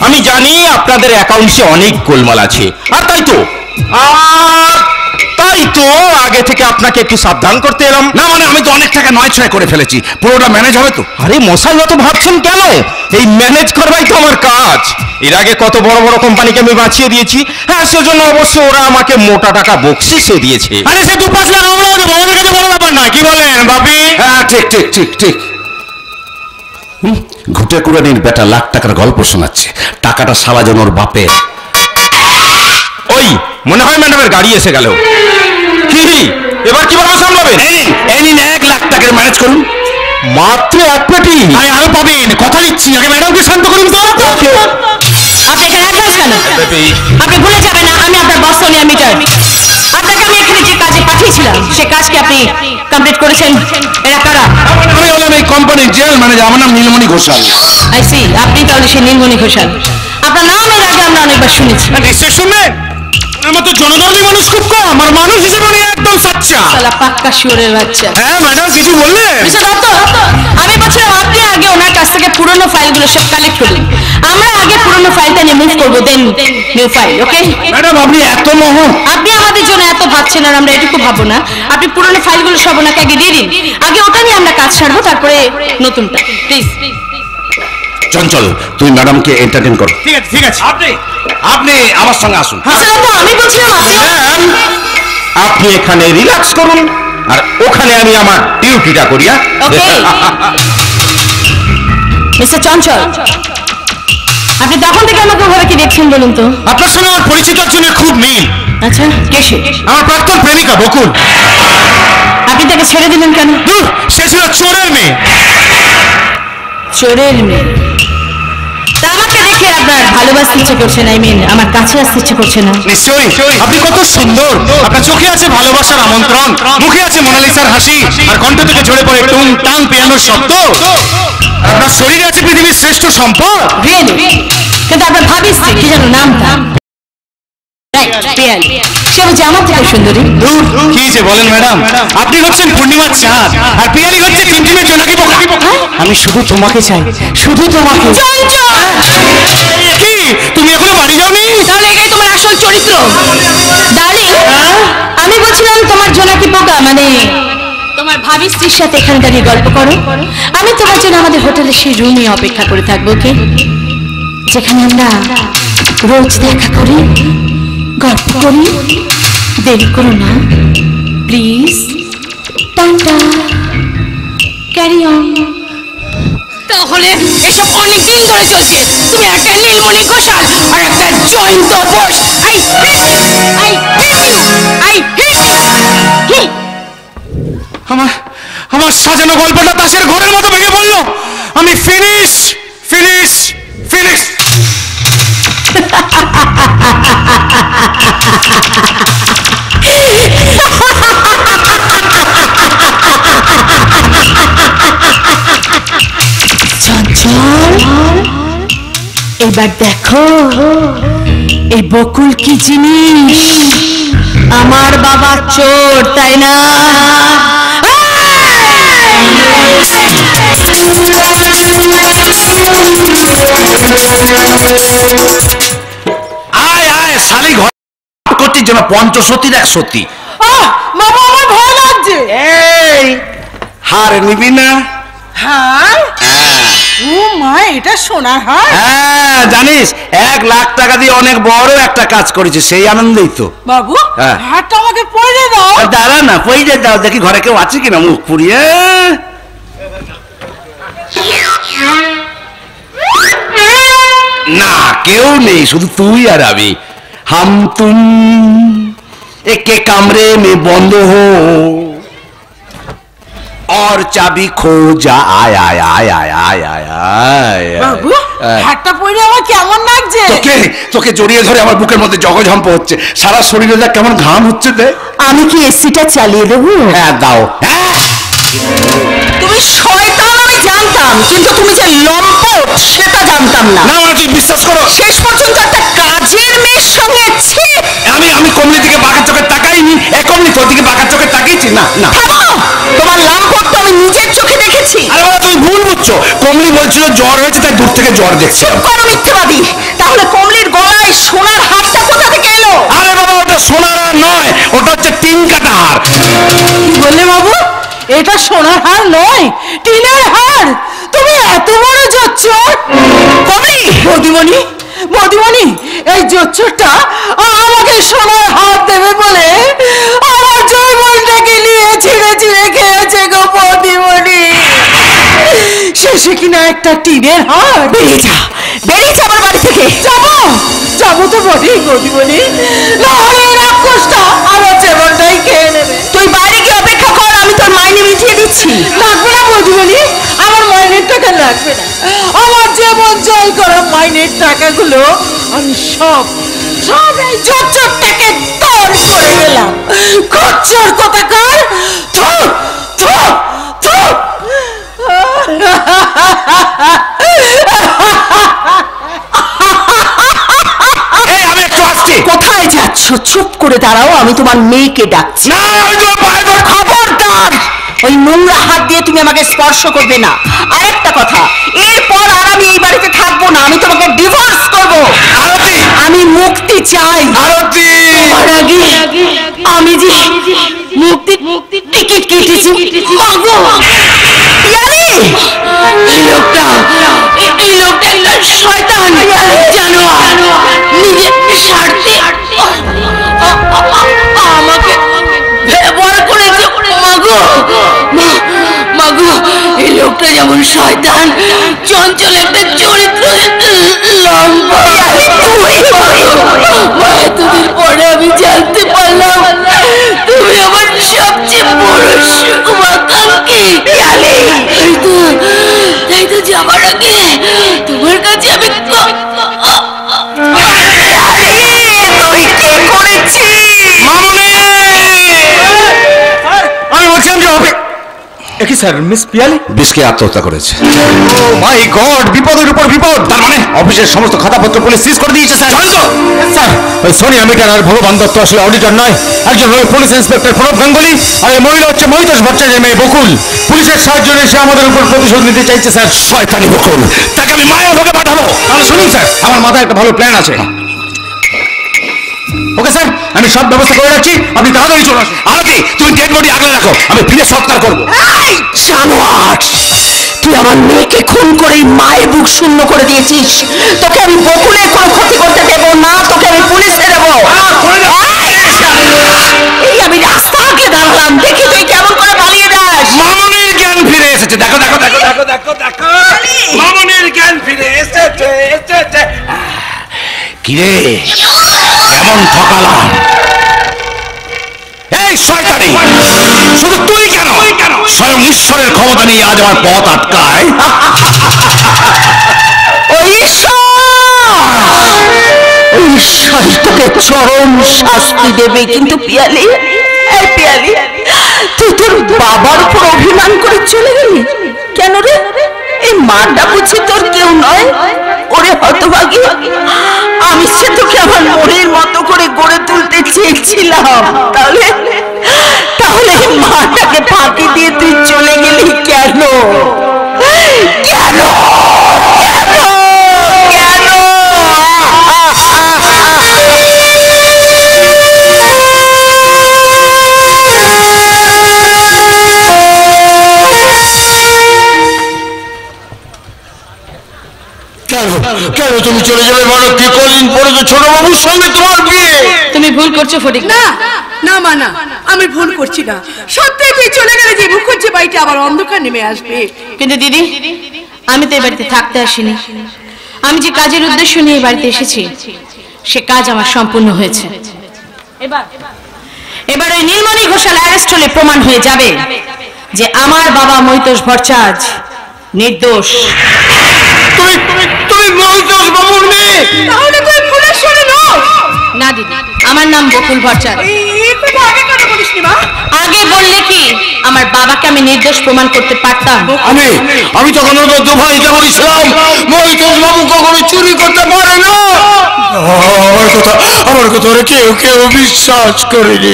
C: আমি জানি আপনাদের অ্যাকাউন্টসে অনেক গোলমাল আছে, আর তাই তো আগে থেকে আপনাকে একটু সাবধান করতে এলাম।
A: না মানে আমি তো অনেক টাকা নয় ছয় করে ফেলেছি, পুরোটা ম্যানেজ হবে তো?
C: আরে মশাই, অত ভাবছেন কেন? এই ম্যানেজ করবাই তো আমার কাজ। এর আগে কত বড় বড় কোম্পানিকে আমি বাঁচিয়ে দিয়েছি। হ্যাঁ, সেজন্য অবশ্য ওরা আমাকে মোটা টাকা বকশিসও দিয়েছে। আরে সে 2-5 লাখ আমরাও দেবো, আমাদের কাছে বড় ব্যাপার না। কি বলেন বাপি?
A: হ্যাঁ ঠিক ঠিক ঠিক ঠিক। ঘুটে কুড়ানির বেটা লাখ টাকার গল্প শোনাচ্ছে, টাকাটা সারা জন ওর বাপের।
C: ওই মনে হয় ম্যাডামের গাড়ি এসে গেল। কি এবার কিভাবে সামলাবেন?
A: এই নিন 1 লাখ টাকার ম্যানেজ করুন।
C: মাত্র 1 পেটি? আরো পাবেন, কথা দিচ্ছি। আগে ম্যাডামকে শান্ত করুন তো।
B: আপনি এখানে আসবেন কেন? আপনি ভুলে যাবেন না আমি আপনার বস সোনিয়া মিটার। আপনাকে আমি এখানে যে কাজে পাঠিয়েছিলাম সে কাজকে আপনি কমপ্লিট করেছেন। এরা কারা?
A: আমি হলাম এই কোম্পানির জেনারেল ম্যানেজার, আমার নাম নীলমণি ঘোষাল।
B: আই সি, আপনি তাহলে সেই নীলমণি ঘোষাল। আপনার নাম এর আগে আমরা অনেকবার শুনেছি।
C: নিশ্চয় শুনবেন। আমার তো জনধর্মী মানুষ খুব কম, আর মানুষ হিসেবে উনি একদম সাচ্চা।
B: শালা পাক্কা শুয়োরের বাচ্চা।
C: হ্যাঁ ম্যাডাম, কিছু বললেন?
B: মিস্টার দত্ত, আমি বলছিলাম আপনি আগে ওনার কাছ থেকে পুরনো ফাইলগুলো সব কালেক্ট করুন। আমরা আগে পুরনো ফাইলটা নিয়ে মুভ করবো, দেন নিউ ফাইল। ওকে
A: ম্যাডাম আপনি এত মোহন।
B: আপনি আমাদের জন্য এত ভাবছেন আর আমরা এটুকু ভাববো না। আপনি পুরনো ফাইলগুলো সব ওনাকে আগে দিয়ে দিন। আগে ওটা নিয়ে আমরা কাজ ছাড়বো, তারপরে নতুনটা। প্লিজ
A: চঞ্চল, তুই ম্যাডামকে এন্টারটেইন করো।
C: ঠিক আছে ঠিক আছে।
A: আপনি আমার সঙ্গে আসুন।
B: মিস্টার দত্ত, আমি বলছিলাম
C: আপনি এখানে রিল্যাক্স করুন, আর ওখানে আমি আমার ডিউটিটা করি।
B: ওকে মিস্টার চঞ্চল, আপনি তখন থেকে আমাকে ওভাবে কি দেখছেন বলুন তো?
C: আপনার সঙ্গে আমার পরিচিত জন্য খুব মিল।
B: আচ্ছা, কে সে?
C: আমার প্রাক্তন প্রেমিকা বকুল।
B: আপনি তাকে ছেড়ে দিলেন কেন?
C: সে ছিল চোরের মেয়ে।
B: চোরের মেয়ে? তা আমাকে দেখে আপনার ভালোবাসতে ইচ্ছে করছে না, আমার কাছে আসতে ইচ্ছে করছে না?
C: নিশ্চয়ই। আপনি কত সুন্দর, আপনার চোখে আছে ভালোবাসার আমন্ত্রণ, মুখে আছে মোনালিসার হাসি, আর কণ্ঠ থেকে ঝরে পড়ে টুং টাং পিয়ানোর শব্দ। আপনার শরীরে আছে পৃথিবীর শ্রেষ্ঠ সম্পদ।
B: রিয়েলি? কিন্তু আপনার ভাবি স্ত্রী কি যেন নামটা? রাইট, পিয়ালি। সে হচ্ছে আমার থেকে সুন্দরী।
C: কি যে বলেন ম্যাডাম, আপনি হচ্ছেন পূর্ণিমার চাঁদ, আর পিয়ালি হচ্ছে টিমটিমে জোনাকি পোকা। আমি শুধু তোমাকে চাই, শুধু তোমাকে। কি তুমি এখনো বাড়ি যাওনি?
B: তাহলে এটাই তোমার আসল চরিত্র? ডার্লিং, আমি বলছিলাম তোমার জোনাকি পোকা মানে তোমার ভাবি স্ত্রীর সাথে এখানে দাঁড়িয়ে গল্প করো। আমি তোমার জন্য আমাদের হোটেলে সেই রুমে অপেক্ষা করে থাকবো। ওকে, যেখানে আমরা রোজ দেখা করি, গল্প করি। দেরি করো না প্লিজ। Tata, carry on. তাহলে এসব অনেক দিন ধরে চলছে। তুমি একটা নীলমণি ঘোষাল আর একটা জয়ন্ত বোস। আই
C: আমার সাজানো গল্পটা তাসের ঘরের মতো ভেঙে পড়লো। আমি ফিনিশ ফিনিশ ফিনিশ।
B: চঞ্চল, এবার দেখো এই বকুল কি জিনিস। আমার বাবা চোর, তাই না?
A: আয় আয় শালি, ঘর করতে জন্য পঞ্চসতীর 1 সতী।
B: বাবা, আমার ভয় লাগছে।
A: এই হার নিবি না?
B: হ্যাঁ? ও মা, এটা সোনার হার?
A: হ্যাঁ জানিস, 1 লাখ টাকা দিয়ে অনেক বড় একটা কাজ করেছে, সেই আনন্দেই তো।
B: বাবু,
A: হ্যাঁ।
B: হারটা আমাকে পরে দাও।
A: দাঁড়া না, পইরে দাও, দেখি ঘরে কেউ আছে কিনা, মুখ পুড়িয়ে। না কেউ নেই, শুধু তুই আর আমি। হাম তুম একে কামরে মে বন্ধ হো और चाबी खो जा आय आय आय आय आय आय आय
B: বাবু হাতটা পড়ে আমার কেমন লাগছে?
A: তোকে তোকে জড়িয়ে ধরে আমার বুকের মধ্যে জগঝম্প হচ্ছে, সারা শরীরে যা কেমন ঘাম হচ্ছে। দে
B: আমি কি এসিটা চালিয়ে দেবো?
A: হ্যাঁ দাও।
B: তুমি শয়তান আমি জানতাম, কিন্তু তুমি যে লম্পট সেটা জানতাম না।
A: না তুই বিশ্বাস করো,
B: শেষ পর্যন্ত একটা কাজের মেয়ের সঙ্গে ছি।
A: আমি কমলির দিকে বাঁকার চোখে তাকাইনি। কমলি তোর দিকে বাঁকার চোখে তাকিয়েছি? না না,
B: তোমার লম্পট তো আমি নিজের চোখে দেখেছি।
A: আরে বাবা তুমি ভুল বুঝছো, কমলি বলছিল জ্বর হয়েছে তাই দূর থেকে জ্বর দেখছে।
B: চুপ করো মিথ্যাবাদী। তাহলে কমলির গলায় সোনার হারটা কোথা থেকে এলো?
A: আরে বাবা ওটা সোনার হার নয়, ওটা হচ্ছে টিন কাটা হার।
B: কি বললে বাবু? এটা সোনার হার নয়, টিনের হার। তুমি এত বড় জোচ্চোর! কমলি বৌদিমণি, বৌদিমণি, এই জোচ্চোরটা আমাকে সোনার হার দেবে বলে আমার জৈবনটাকে নিয়ে ছিঁড়ে ছিঁড়ে খেয়েছে গো বৌদিমণি। শেষে কিনা একটা টিনের হার। বেরিয়ে যা, বেরিয়ে যা আমার বাড়ি থেকে। যাবো, যাবো তো বটেই বৌদিমণি, নাহলে এই রাক্ষসটা আমার জীবনটাই খেয়ে নেবে। তুই বাইরে গিয়ে অপেক্ষা কর, আমি তোর মাইনে মিটিয়ে দিচ্ছি। লাগবে না বৌদিমণি, আমার মাইনের টাকা লাগবে না। আমার জীবন জয় করা মাইনের টাকাগুলো আমি সব সব এই জোচ্চোরটাকে তোর করে গেলাম। খচ্চর কোথাকার! থু থু থু।
A: আমি একটু আসছি।
B: কোথায় যাচ্ছ? চুপ করে দাঁড়াও, আমি তোমার মেয়েকে ডাকছি।
A: না আমি তোমার পায়ে ধরে।
B: খবরদার, ওই নোংরা হাত দিয়ে তুমি আমাকে স্পর্শ করবে না। আরেকটা কথা, এরপর আর আমি এই বাড়িতে থাকবো না, আমি তোমাকে ডিভোর্স করব।
A: আরতি,
B: আমি মুক্তি চাই।
A: আরতি
B: তার আগে আমি যে মুক্তির টিকিট কেটেছি। মাগো পিয়ালি, এই লোকটা একটা শয়তান জানোয়ার। নিজের স্বার্থে আমাকে ব্যবহার করেছে। মাগো এই লোকটা যেমন শয়তান, চঞ্চল একটা চরিত্র, লম্বা। এতদিন পরে আমি জানতে পারলাম তুমি আমার সবচেয়ে বড় শুভাকাঙ্ক্ষী। তাই তো যাবার আগে তোমার কাছে আমি তুই কি করেছিস?
C: আমি বলছিলাম যে হবে একই স্যার, মিস পিয়ালি
A: বিষকে আত্মহত্যা করেছে।
C: মাই গড, বিপদের উপর বিপদ।
A: তার মানে
C: অফিসের সমস্ত খাতাপত্র পুলিশ সিজ করে দিয়েছে স্যার। স্যার ওই সোনিয়া মিটার আর ভগবান দত্ত আসলে অডিটর নয়, একজন হলো পুলিশ ইন্সপেক্টর প্রণব গাঙ্গুলি, আর এই মহিলা হচ্ছে মহিতোষ ভট্টাচার্যের মেয়ে বকুল। পুলিশের সাহায্য নিয়ে এসে আমাদের উপর প্রতিশোধ নিতে চাইছে স্যার।
A: শয়তানি বকুল, তাকে আমি মায়ের ভোগে পাঠাবো।
C: তাহলে শুনুন স্যার, আমার মাথায় একটা ভালো প্ল্যান আছে। ওকে স্যার, আমি সব ব্যবস্থা করে রাখছি, আপনি তাড়াতাড়ি চলে আসুন।
A: আরতি তুমি ডেড বডি আগলে রাখো, আমি ফিরে সৎকার করবো।
B: এই জানোয়ার, তুই আমার মেয়েকে খুন করে মায়ের বুক শূন্য করে দিয়েছিস। তোকে আমি বকুলের কোনো ক্ষতি করতে দেব না, তোকে আমি পুলিশে দেবো। এই আমি রাস্তা আগে দাঁড়ালাম, দেখি তুই কেমন করে পালিয়ে যাস।
A: মামনির জ্ঞান ফিরে এসেছে, দেখো দেখো দেখো দেখো দেখো দেখো, মামনির জ্ঞান ফিরে এসেছে এসেছে। কিরে কেমন ঠকালাম? এই শয়তানি, শুধু তুই কেন স্বয়ং ঈশ্বরের ক্ষমতা নিয়ে আজ আমার পথ আটকায়।
B: ঈশ্বর তোকে চরম শাস্তি দেবে। কিন্তু পিয়ালি, এই পিয়ালি, তুই তোর বাবার উপর অভিমান করে চলে গেলি কেন রে? এই মাটা বুঝি তোর কেউ নয়? ওরে হতভাগী, আমি সে তোকে আমার মনের মতো করে গড়ে তুলতে চেয়েছিলাম, তাহলে তাহলে এই মাটাকে ফাঁকি দিয়ে তুই চলে গেলি কেন? কেন?
A: কেন তুমি চলে যাবে? বলো কি কদিন পরে তো ছোট বাবুর সঙ্গে তোমার বিয়ে।
D: তুমি ভুল করছো ফটিক।
E: না না মা না, আমি ভুল করছি না। সত্যি তুই চলে গেলে যে মুখুজ্জে বাড়িতে আবার অন্ধকার নেমে আসবে।
D: কিন্তু দিদি, আমি তো এই বাড়িতে থাকতে আসিনি, আমি যে কাজের উদ্দেশ্য নিয়ে এই বাড়িতে এসেছি সে কাজ আমার সম্পূর্ণ হয়েছে। এবার ওই নীলমণি ঘোষাল অ্যারেস্ট হলে প্রমাণ হয়ে যাবে যে আমার বাবা মৈতোষ ভট্টাচার্য নির্দোষ।
C: তুমি মহিতোষ বাবুর মেয়ে?
E: তাহলে তুই ফুলের সরে নও।
D: না দিদি, আমার নাম বকুল ভট্টাচার্য।
E: এই কথা আগে কেন বলিসনি মা?
D: আগে বললে কি আমার বাবাকে আমি নির্দোষ প্রমাণ করতে পারতাম?
A: আমি তখন ওদের দোভাইকে বলেছিলাম মহিতোষ বাবু কখনো চুরি করতে পারে না।
C: আমার কথা ওরা কেউ বিশ্বাস করেনি।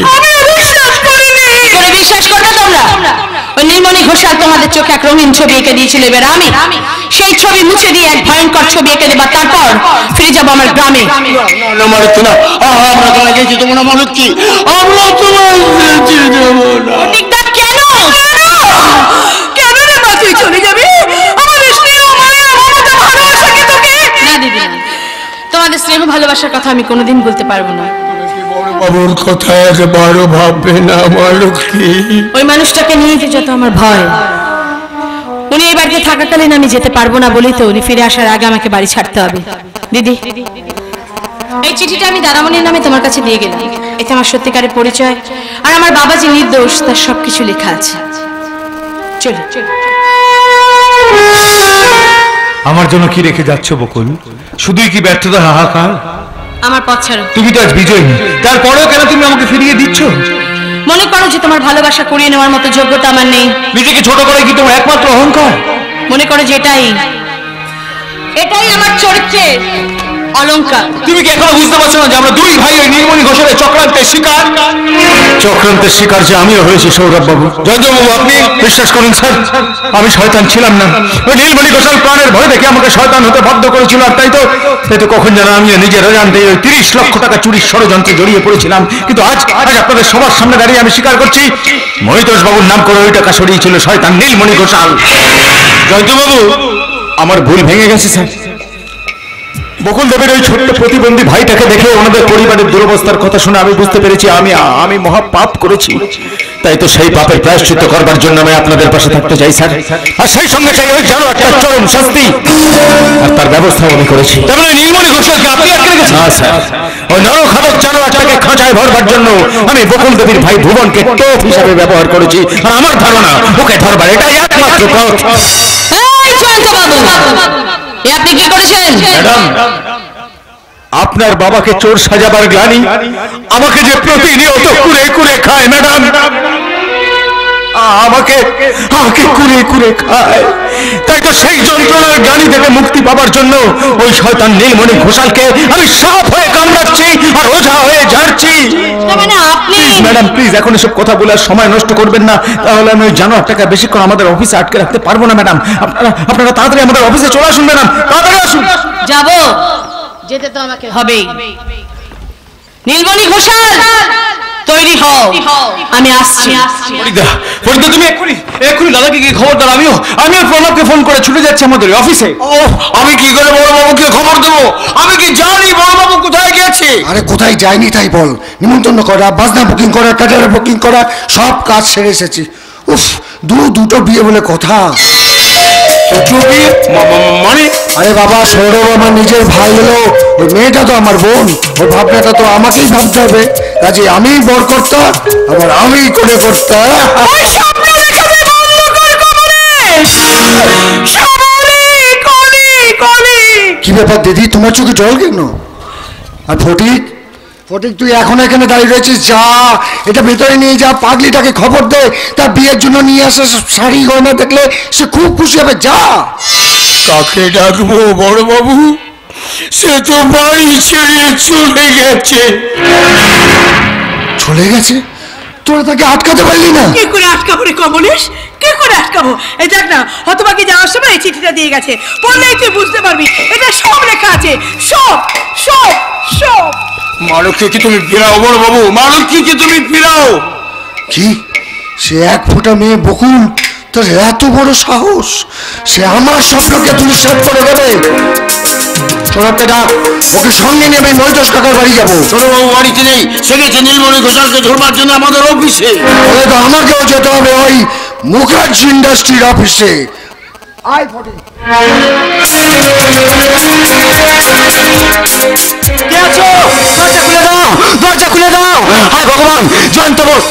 D: করে বিশ্বাস করবে তোমরা? ওই নীলমণি ঘোষাল তোমাদের চোখে এক রঙিন ছবি এঁকে দিয়েছিল, এবার আমি সেই ছবি মুছে দিয়ে এক ভয়ঙ্কর ছবি এঁকে দেবা, তারপর ফিরে যাবো আমার গ্রামে।
A: আমরা তোমায় গেছি, তোমরা মানুষ কি? আমরা তোমায় গেছি দেবো না।
D: ঠিকঠাক কেন?
E: কেন রে মা তুই চলে যাবি? আমাদের স্নেহ মায়া মমতা ভালোবাসা কি তোকে?
D: না দিদি, না, তোমাদের স্নেহ ভালোবাসার কথা আমি কোনোদিন বলতে পারবো না।
C: বাবুর কথা একবারও ভাববে না আমার লক্ষ্মী।
D: ওই মানুষটাকে নিয়ে যত আমার ভয়, উনি এই বাড়িতে থাকাকালীন আমি যেতে পারবো না বলেই তো উনি ফিরে আসার আগে আমাকে বাড়ি ছাড়তে হবে। দিদি, এই চিঠিটা আমি দাদামণির নামে তোমার কাছে দিয়ে গেলাম, এতে আমার সত্যিকারের পরিচয় আর আমার বাবা যে নির্দোষ তার সবকিছু লেখা আছে। চলো।
C: আমার জন্য কি রেখে যাচ্ছ বকুল? শুধুই কি ব্যর্থতা হাহাকার?
D: আমার পথ ছাড়ো।
C: তুমি তো আজ বিজয়ী, তারপরেও কেন তুমি আমাকে ফিরিয়ে দিচ্ছ?
D: মনে করো যে তোমার ভালোবাসা করিয়ে নেওয়ার মতো যোগ্যতা আমার নেই।
C: নিজেকে ছোট করে কি তোমার একমাত্র অহংকার?
D: মনে করো যে এটাই আমার চরিত্রের অলংকার।
C: তুমি কি এখনো বুঝতে পারছো না যে আমরা দুই ভাই ওই নীলমণি ঘোষালের চক্রান্তের শিকার? চক্রান্তের শিকার যে আমিও হয়েছি সৌরভ বাবু। জয়ন্তবাবু, আপনি বিশ্বাস করুন স্যার, আমি শয়তান ছিলাম না। ওই নীলমণি ঘোষাল প্রাণের ভয় দেখে আমাকে শয়তান হতে বাধ্য করেছিল, আর তাই তো কখন যেন আমি নিজের অজান্তে ওই 30 লক্ষ টাকা চুরির ষড়যন্ত্রে জড়িয়ে পড়েছিলাম। কিন্তু আজ আপনাদের সবার সামনে দাঁড়িয়ে আমি স্বীকার করছি মহিতোষ বাবুর নাম করে ওই টাকা সরিয়েছিল শয়তান নীলমণি ঘোষাল। জয়ন্তবাবু, আমার ভুল ভেঙে গেছে স্যার। বকুল দেবের ওই ছোট্ট প্রতিবন্ধী ভাইটাকে দেখে ওনাদের পরিবারের দুরবস্থার কথা শুনে আমি বুঝতে পেরেছি আমি মহা পাপ করেছি। তাই তো সেই পাপের প্রায়শ্চিত্ত করবার জন্য আমি আপনাদের পাশে থাকতে চাই স্যার, আর সেই সঙ্গে চাই ওই জানো একটা চরম শাস্তি, আর তার ব্যবস্থাও আমি করেছি। তার মানে নীলমণি ঘোষালকে আপনি আটকে রেখেছেন? না স্যার, ওই নরখাদক জানোয়ারটাকে খাঁচায় ভরবার জন্য আমি বকুল দেবীর ভাই ভুবনকে টোপ হিসাবে ব্যবহার করেছি, আর আমার ধারণা ওকে ধরবার এটাই একমাত্র পথ।
D: আপনি কি করেছেন?
C: ম্যাডাম, আপনার বাবাকে চোর সাজাবার গ্লানি আমাকে যে প্রতিনিয়ত কুরে খায় ম্যাডাম, আমাকে কুরে খায়। তাই তো সেই যন্ত্রণার গ্লানি থেকে মুক্তি পাবার জন্য ওই শয়তান নীলমণি ঘোষালকে আমি সাপ হয়ে কামড়াচ্ছি আর ওঝা হয়ে ঝাড়ছি।
D: মানে আপনি?
C: ম্যাডাম প্লিজ এখন এসব কথা বলে আর সময় নষ্ট করবেন না, তাহলে আমি ওই জানোয়ারটাকে বেশিক্ষণ আমাদের অফিসে আটকে রাখতে পারবো না ম্যাডাম। আপনারা তাড়াতাড়ি আমাদের অফিসে চলে আসুন ম্যাডাম, তাড়াতাড়ি আসুন।
D: যাবো, যেতে তো আমাকে হবেই। নীলমণি ঘোষাল, তৈরি হও, আমি আসছি।
C: ফরিদা, তুমি এক্ষুনি দাদাকে গিয়ে খবর দাও। আমিও প্রণবকে ফোন করে ছুটে যাচ্ছি আমাদের অফিসে।
A: আমি কি করে বড়বাবুকে খবর দেবো? আমি কি জানি বড়বাবু কোথায় গেছে?
F: আরে কোথায় যায়নি তাই বল। নিমন্ত্রণ করা, বাজনা বুকিং করা, ক্যাটারার বুকিং করা, সব কাজ সেরে এসেছি। উফ, দুটো বিয়ে বলে কথা।
C: মানে?
F: আরে বাবা, সৌরভ আমার নিজের ভাই হলো, ওই মেয়েটা তো আমার বোন, ওই ভাবনাটা তো আমাকেই ভাবতে হবে। কাজে আমি বর কর্তা, আবার আমি করে কর্তা। কি ব্যাপার দিদি, তোমার চোখে জল কেন? আর ফটিক তুই এখন এখানে দাঁড়িয়ে রয়েছিস, যা এটা ভেতরে নিয়ে যা, পাগলিটাকে খবর দে, তার বিয়ের জন্য নিয়ে আসে শাড়ি গয়না, দেখলে সে খুব খুশি হবে। যা।
C: কাকে ডাকবো বড় বাবু? সে তো বাড়ি ছেড়ে চলে গেছে।
F: চলে গেছে? তোরা তাকে আটকাতে পারলি না?
E: কি করে আটকাবো রে কমলেশ, কি করে আটকাবো? এই দেখ না, হতবাকি যাওয়ার সময় এই চিঠিটা দিয়ে গেছে, পড়লেই তুই বুঝতে পারবি এটা সব লেখা আছে, সব সব সব।
A: মালককে কি তুমি ফিরাও বড় বাবু? মালককে কি তুমি ফিরাও?
F: কি সে এক ফোঁটা মেয়ে বকুল, তোর এত বড় সাহস? সে আমার স্বপ্নকে ধূলিসাৎ করে দেবে। সৌরভকে ডাক, ওকে সঙ্গে নেবে নৈতোষ কাকার বাড়ি যাবো।
A: ছোটবাবু বাড়িতে নেই, সে গেছে নীলমণি ঘোষালকে ধরবার জন্য আমাদের অফিসে।
F: তাহলে তো আমাকেও যেতে হবে ওই মুখার্জি ইন্ডাস্ট্রির অফিসে। আয় ফটিক।
C: কে আছো? দরজা খুলে দাও, দরজা খুলে দাও। হায় ভগবান, জয়ন্ত বোস।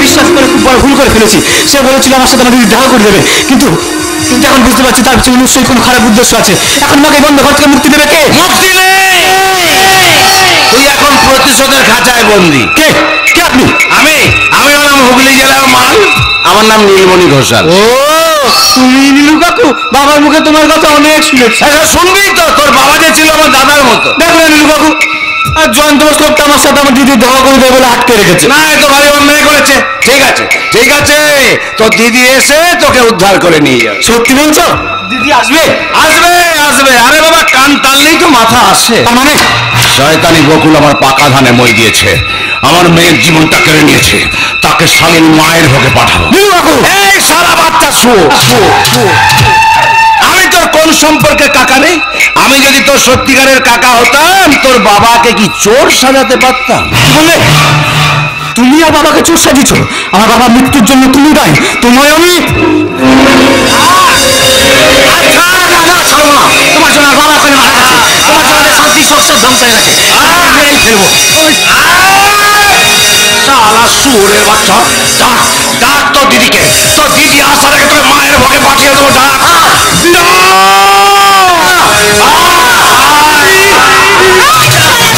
C: বিশ্বাস করে খুব বড় ভুল করে ফেলেছি। সে বলেছিল আমার সাথে আমার দিদি দেখা করে দেবে, কিন্তু এখন বুঝতে পারছি তার পিছনে নিশ্চয়ই কোনো খারাপ উদ্দেশ্য আছে। এখন আমাকে বন্ধ ঘর থেকে মুক্তি দেবে কে?
A: মুক্তি নেই, তুই এখন প্রতিশোধের খাঁচায় বন্দি।
C: কে কে আপনি?
A: আমি আমি হলাম হুগলি জেলার মাল, আমার নাম নীলমণি ঘোষাল।
C: ও তুমি নীলু কাকু, বাবার মুখে তোমার কথা অনেক শুনেছি।
A: শুনবি তো, তোর বাবা যে ছিল আমার দাদার মতো।
C: দেখো না নীলু কাকু, আর জয়ন্ত বোস লোকটা আমার সাথে আমার দিদি দেখা করে দেবে বলে আটকে রেখেছে।
A: না, এ তো ভারী অন্যায় করেছে। ঠিক আছে ঠিক আছে, তোর দিদি এসে তোকে উদ্ধার করে নিয়ে যাবে।
C: সত্যি বলছো? দিদি আসবে?
A: আসবে আসবে, আরে বাবা কান টানলেই তো মাথা আসে।
C: মানে
A: শয়তানি বকুল আমার পাকা ধানে মই দিয়েছে, আমার মেয়ের জীবনটা কেড়ে নিয়েছে, তাকে শালীন মায়ের ভোগে পাঠাবো। এই সারা বাচ্চা শুয়ো। আমি তোর কোন সম্পর্কে কাকা নেই? আমি যদি তোর সত্যিকারের কাকা হতাম, তোর বাবাকে কি চোর সাজাতে পারতাম?
C: বলে তুমি আর বাবাকে চোর সাজিয়েছো? আমার বাবার মৃত্যুর জন্য তুমি দায়ী। তোমায় আমি তোমার জন্য বাবা ওখানে মারা গেছে, তোমার জন্য শান্তি সব ধ্বংস হয়ে গেছে। মেরেই ফেলবো।
A: শালা শুয়োরের বাচ্চা, ডাক ডাক তোর দিদিকে। তোর দিদি আসার আগে তোর মায়ের ভোগে পাঠিয়ে দেবো। ডাক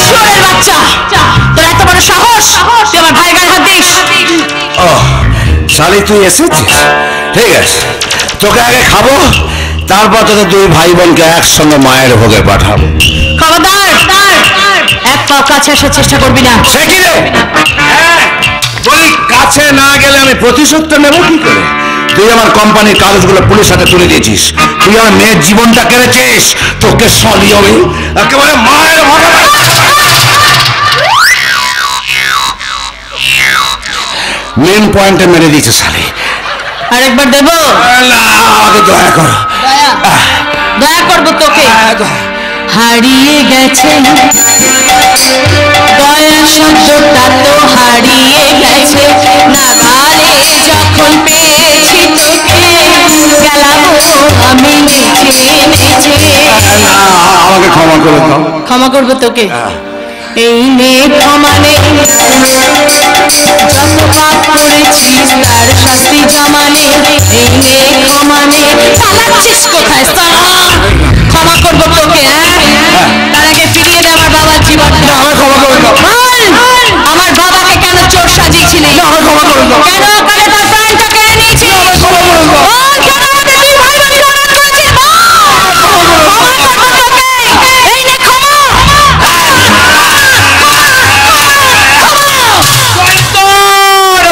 D: শুয়োরের বাচ্চা, তোর এত বড় সাহস, তুই আমার ভাইয়ের গায়ে হাত দিস?
A: ও শালি তুই এসেছিস, ঠিক আছে, তোকে আগে খাবো, তারপর তোকে দুই ভাই বোনকে একসঙ্গে মায়ের ভোগে পাঠাবো।
D: খবরদার, এক পাও কাছে আসার চেষ্টা করবি না।
A: সে কি রে? বলি কাছে না গেলে আমি প্রতিশোধটা নেবো কি করে? তুই আমার কোম্পানির কাগজগুলো পুলিশ হাতে তুলে দিয়েছিস, তুই আমার মেয়ের জীবনটা কেড়েছিস, তোকে সলি আমি একেবারে মায়ের ভোগে মেন পয়েন্টে মেরে দিয়েছে শালি।
D: আরেকবার দেবো?
A: না, আমাকে দয়া কর।
D: দয়া করবো তোকে? হারিয়ে গেছে দয়া শব্দটা, তো হারিয়ে গেছে নাগালে যখন পেয়েছি তোকে, গেলাম আমি নেচে নেচে।
A: আমাকে ক্ষমা করে দাও।
D: ক্ষমা করবো তোকে? এই নে ক্ষমা নে, যত পাপ করেছিস তার শাস্তি জমা নে। এই নে ক্ষমা নে, পালাচ্ছিস কোথায়? ক্ষমা করবো তোকে, তার আগে ফিরিয়ে দে আমার বাবার জীবনটা।
A: আমাকে ক্ষমা করে দাও।
D: আমার বাবাকে কেন চোর সাজিয়েছিলি?
A: আমাকে ক্ষমা করে দাও।
D: কেন ওখানে তার প্রাণটা কেড়ে নিয়েছিলি?
A: ক্ষমা করে দাও।
D: বল, কেন আমাদের দুই ভাই বোনের অনাথ করেছিস? বল। ক্ষমা করবো তোকে। এই নে ক্ষমা।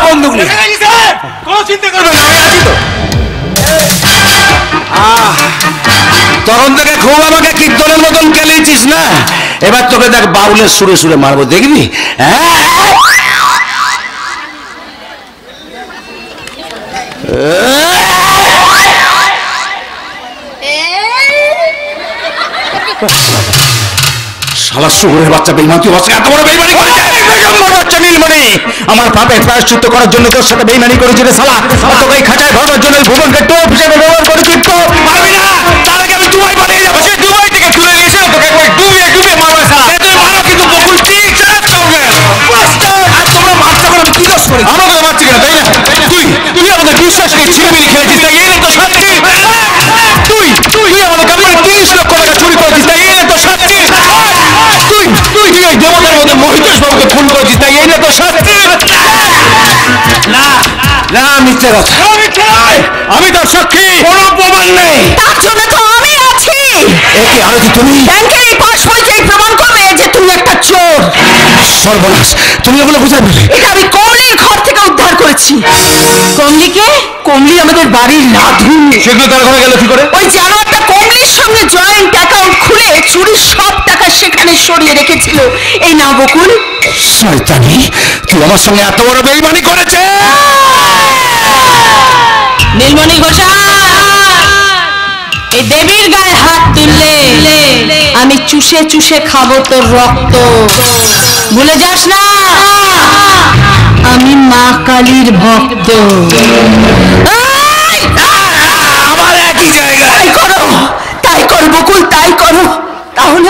A: বন্দুক নিয়ে
C: কোনো চিন্তা করবে না, আমি আছি তো।
A: তখন থেকে খুব আমাকে কীর্তনের মতন কেলেছিস না, এবার তোকে দেখ বাউলের সুরে সুরে মারবো, দেখবি? শালা শুয়োরের বাচ্চা বেইমান, তুই বাচ্চা এত বড় বেইমানি করেছে?
C: বাচ্চা নীলমণি, আমার পাপের প্রায়শ্চিত্ত করার জন্য তোর সাথে বেইমানি করেছি রে শালা। তোকে এই খাঁচায় ভরার জন্য ভুবনকে টোপ হিসেবে ব্যবহার করেছি। তো
A: পারবি না, তার আগে আমি দুবাই পাঠিয়ে যাবো।
C: সে দুবাই থেকে তুলে নিয়ে এসে তোকে একবার ডুবিয়ে ডুবিয়ে মারবে শালা।
A: তুই মারো, কিন্তু বকুল ঠিক চাপ করবে। আর তোমরা মারতে করে আমি কি দোষ করি?
C: আমাকে মারছি কেন, তাই না? তুই আমাদের বিশ্বাসকে ছিনিমিনি খেয়েছিস, তাই এই তো শাস্তি। তুই আমাদের কাছে 30 লক্ষ টাকা চুরি করেছিস, তাই এই তো শাস্তি। তুই এই দেবতার মধ্যে মহিতেশ বাবুকে খুন করেছিস, তাই এই তো শাস্তি।
A: না না, মিথ্যে কথা।
C: আমি তার সাক্ষী।
A: কোনো প্রমাণ নেই।
B: তার জন্য তো আমি আছি।
A: একে আরতি তুমি?
B: ব্যাংকের এই পাস পরিচয় প্রমাণ করবে যে তুমি একটা চোর।
A: সর্বনাশ, তুমি এগুলো বুঝাই বলে?
B: এটা আমি কমলির ঘর থেকে উদ্ধার করেছি।
D: কমলিকে?
B: কমলি আমাদের বাড়ির রাঁধুনি।
C: সেগুলো তার ঘরে গেল কি করে?
B: ওই জানোয়ারটা কমলির সঙ্গে জয়েন্ট অ্যাকাউন্ট খুলে চুরির সব টাকা সেখানে সরিয়ে রেখেছিল। এই না বকুল।
A: শয়তানি, তুই আমার সঙ্গে এত বড় বেইমানি করেছে?
D: নীলমণি ঘোষাল, এই দেবীর গায়ে হাত তুললে আমি চুষে চুষে খাবো তোর রক্ত। ভুলে যাস না, আমি মা কালীর ভক্ত।
A: আমার একই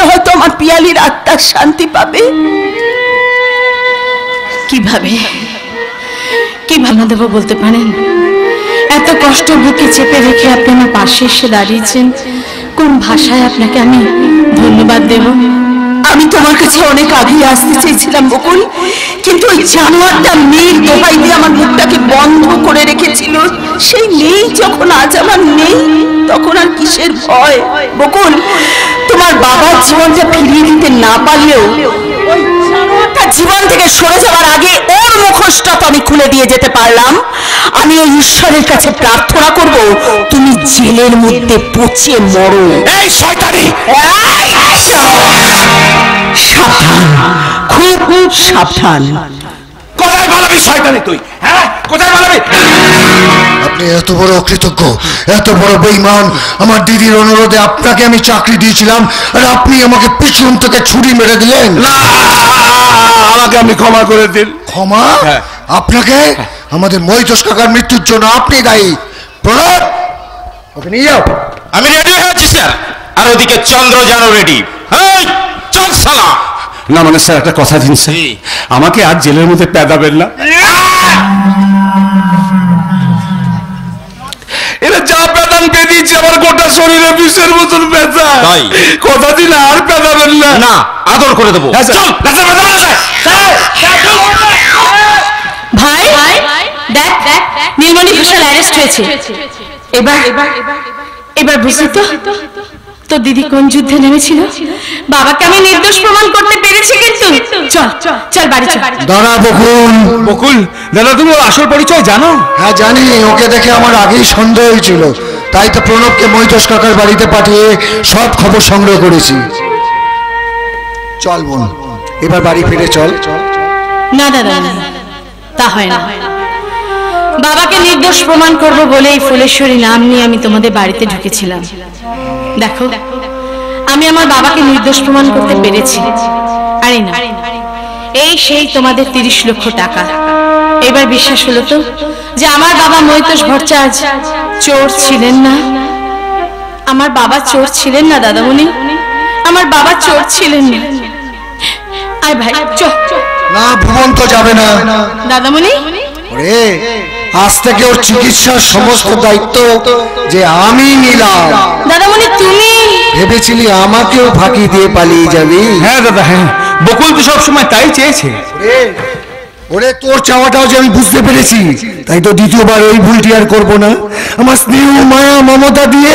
B: দিলে হয়তো আমার পিয়ালির আত্মার শান্তি পাবে।
D: কিভাবে কিভাবে দেবো বলতে পারেন? এত কষ্ট বুকে চেপে রেখে আপনি আমার পাশে এসে দাঁড়িয়েছেন, কোন ভাষায় আপনাকে আমি ধন্যবাদ দেব?
B: আমি তোমার কাছে অনেক আগে আসতে চেয়েছিলাম বকুল, কিন্তু ওই জানোয়ারটা মেয়ের দোহাই দিয়ে আমার মুখটাকে বন্ধ করে রেখেছিল। সেই মেয়ে যখন আজ আমার নেই, তখন আর কিসের ভয়? বকুল, তোমার বাবার জীবনটা ফিরিয়ে দিতে না পারলেও ওই জানোয়ারটা জীবন থেকে সরে যাওয়ার আগে ওর মুখোশটা তো আমি খুলে দিয়ে যেতে পারলাম। আমি ওই ঈশ্বরের কাছে প্রার্থনা করব, তুমি জেলের মধ্যে পচে মরো।
A: এই শয়তানি!
B: সাবধান, খুব খুব সাবধান।
A: কোথায় পালাবি শয়তানি তুই? হ্যাঁ, কোথায় পালাবি?
F: আপনি এত বড় অকৃতজ্ঞ, এত বড় বেঈমান। আমার দিদির অনুরোধে আপনাকে আমি চাকরি দিয়েছিলাম, আর আপনি আমাকে পিছন থেকে ছুরি মেরে দিলেন।
A: না, আমাকে আপনি ক্ষমা করে দিন।
F: ক্ষমা?
A: হ্যাঁ।
F: আপনাকে? আমাদের মহিতোষ কাকার মৃত্যুর জন্য আপনি দায়ী। প্রণব, ওকে নিয়ে যাও।
C: আমি রেডি হয়েছি স্যার, আর ওদিকে চন্দ্র যেন রেডি। চল সালা।
A: না মানে স্যার, একটা কথা দিন স্যার, আমাকে আর জেলের মধ্যে পেদাবেন না। এরা যা পেদান পেদিয়েছে, আমার গোটা শরীরে বিষের মতন ব্যথা।
C: তাই?
A: কথা দিন আর পেদাবেন না।
C: না, আদর করে দেবো।
A: হ্যাঁ, স্যার।
D: ভাই দেখ, নীলমণি ঘোষাল অ্যারেস্ট হয়েছে। এবার এবার বুঝলি তো তোর দিদি কোন যুদ্ধে নেমেছিল? বাবাকে আমি নির্দোষ প্রমাণ করতে পেরেছি। কিন্তু চল চল বাড়ি চল।
F: দাঁড়া বকুল।
A: বকুল দাদা, তুমি ওর আসল পরিচয় জানো?
F: হ্যাঁ জানি, ওকে দেখে আমার আগেই সন্দেহ হয়েছিল, তাই তো প্রণবকে মহিতোষ কাকার বাড়িতে পাঠিয়ে সব খবর সংগ্রহ করেছি। চল বোন, এবার বাড়ি ফিরে চল।
D: না দাদা, তা হয় না। বাবাকে নির্দোষ প্রমাণ করব বলেই ফুলেশ্বরী নাম নিয়ে আমি তোমাদের বাড়িতে ঢুকেছিলাম। দেখো, আমি আমার বাবাকে নির্দোষ প্রমাণ করতে পেরেছি। আরে না, এই সেই তোমাদের 30 লক্ষ টাকা। এবার বিশ্বাস হলো তো যে আমার বাবা মহিতোষ ভট্টাচার্য চোর ছিলেন না? আমার বাবা চোর ছিলেন না দাদামণি, আমার বাবা চোর ছিলেন না। আয় ভাই চল।
F: না, ভুবন তো যাবে না।
D: দাদামণি,
F: ওরে, আজ থেকে ওর চিকিৎসার সমস্ত দায়িত্ব যে আমি নিলাম।
D: দাদামণি তুমি
F: ভেবেছিলি আমাকেও ফাঁকি দিয়ে পালিয়ে যাবি?
A: হ্যাঁ দাদা, হ্যাঁ, বকুল তো সবসময় তাই চেয়েছে।
F: ওরে, তোর চাওয়াটাও যে আমি বুঝতে পেরেছি, তাই তো দ্বিতীয়বার ওই ভুলটি আর করবো না। আমার স্নেহ, মায়া, মমতা দিয়ে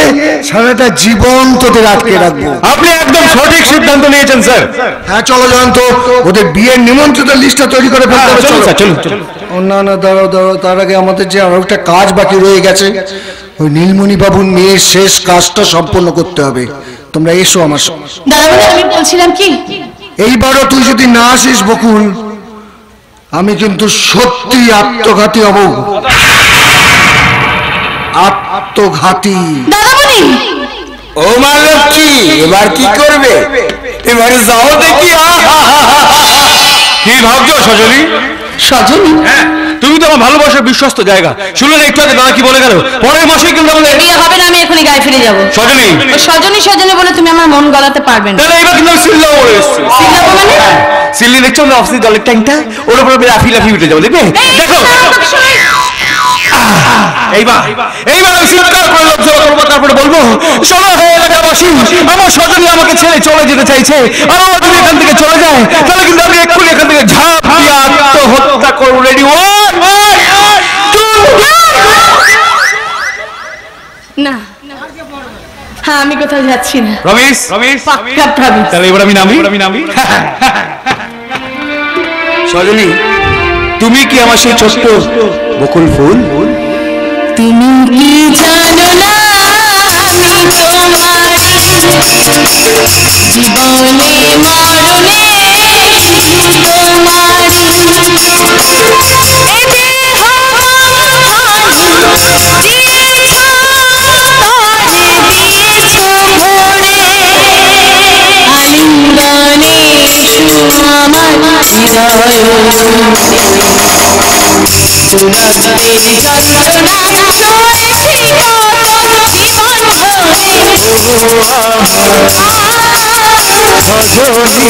F: সারাটা জীবন তোদের আটকে রাখবো।
A: আপনি একদম সঠিক সিদ্ধান্ত নিয়েছেন স্যার।
F: হ্যাঁ চলো জয়ন্ত, ওদের বিয়ের নিমন্ত্রিত লিস্টটা তৈরি করে ফেলতে হবে।
A: চলুন স্যার, চলুন চলুন।
F: না না, দাঁড়াও দাঁড়াও, তার আগে আমাদের যে আরো একটা কাজ বাকি রয়ে গেছে, ওই নীলমণি বাবুর মেয়ের শেষ কাজটা সম্পন্ন করতে হবে। তোমরা এসো আমার সঙ্গে।
D: দাদামণি, আমি বলছিলাম কি,
F: এইবারও তুই যদি না আসিস বকুল, আমি কিন্তু সত্যি আত্মঘাতী হব। আত্মঘাতী।
D: দাদামণি
A: ও মা লক্ষ্মী, এবার কি করবে? এবারে যাও দেখি। কি ভাবছো সজনী?
B: সজনী,
A: হ্যাঁ, তুমি তো আমার ভালোবাসার বিশ্বস্ত জায়গা। শুনলেন একটু আগে দাদা কি বলে গেল? পরের মাসেই কিন্তু আমাদের
D: বিয়ে হবে না, আমি এখনই গায়ে ফিরে যাবো।
A: সজনী,
D: ওই সজনী সজনী বলে তুমি আমার মন গলাতে পারবে না।
A: দাদা এবার কিন্তু আমি সিল্লা বলে এসছি।
D: সিল্লাবো মানে?
A: সিল্লি দেখছো না, অফিসের জলের ট্যাঙ্কটা, ওর উপরে আমি লাফি লাফি উঠে যাবো, দেখবে? দেখো এইবার এইবার আমি চিৎকার করে লজ্জা করবো, তারপরে বলবো, শোনো হে এলাকাবাসী, আমার সজনী আমাকে ছেড়ে চলে যেতে চাইছে, আর ও যদি এখান থেকে চলে যায়, তাহলে কিন্তু আমি এক্ষুনি এখান থেকে ঝাঁপ দিয়ে আত্মহত্যা করবো। রেডি?
D: না, হ্যাঁ, আমি কোথাও যাচ্ছি না।
A: রমেশ, রমেশ,
D: পাক্কা promise।
A: তাহলে এবার আমি নামি। সজনী, তুমি কি আমার সেই ছোট্ট বকুল ফুল?
D: তুমি কি জানো না আমি তোমার জীবনে মরণে
F: বলি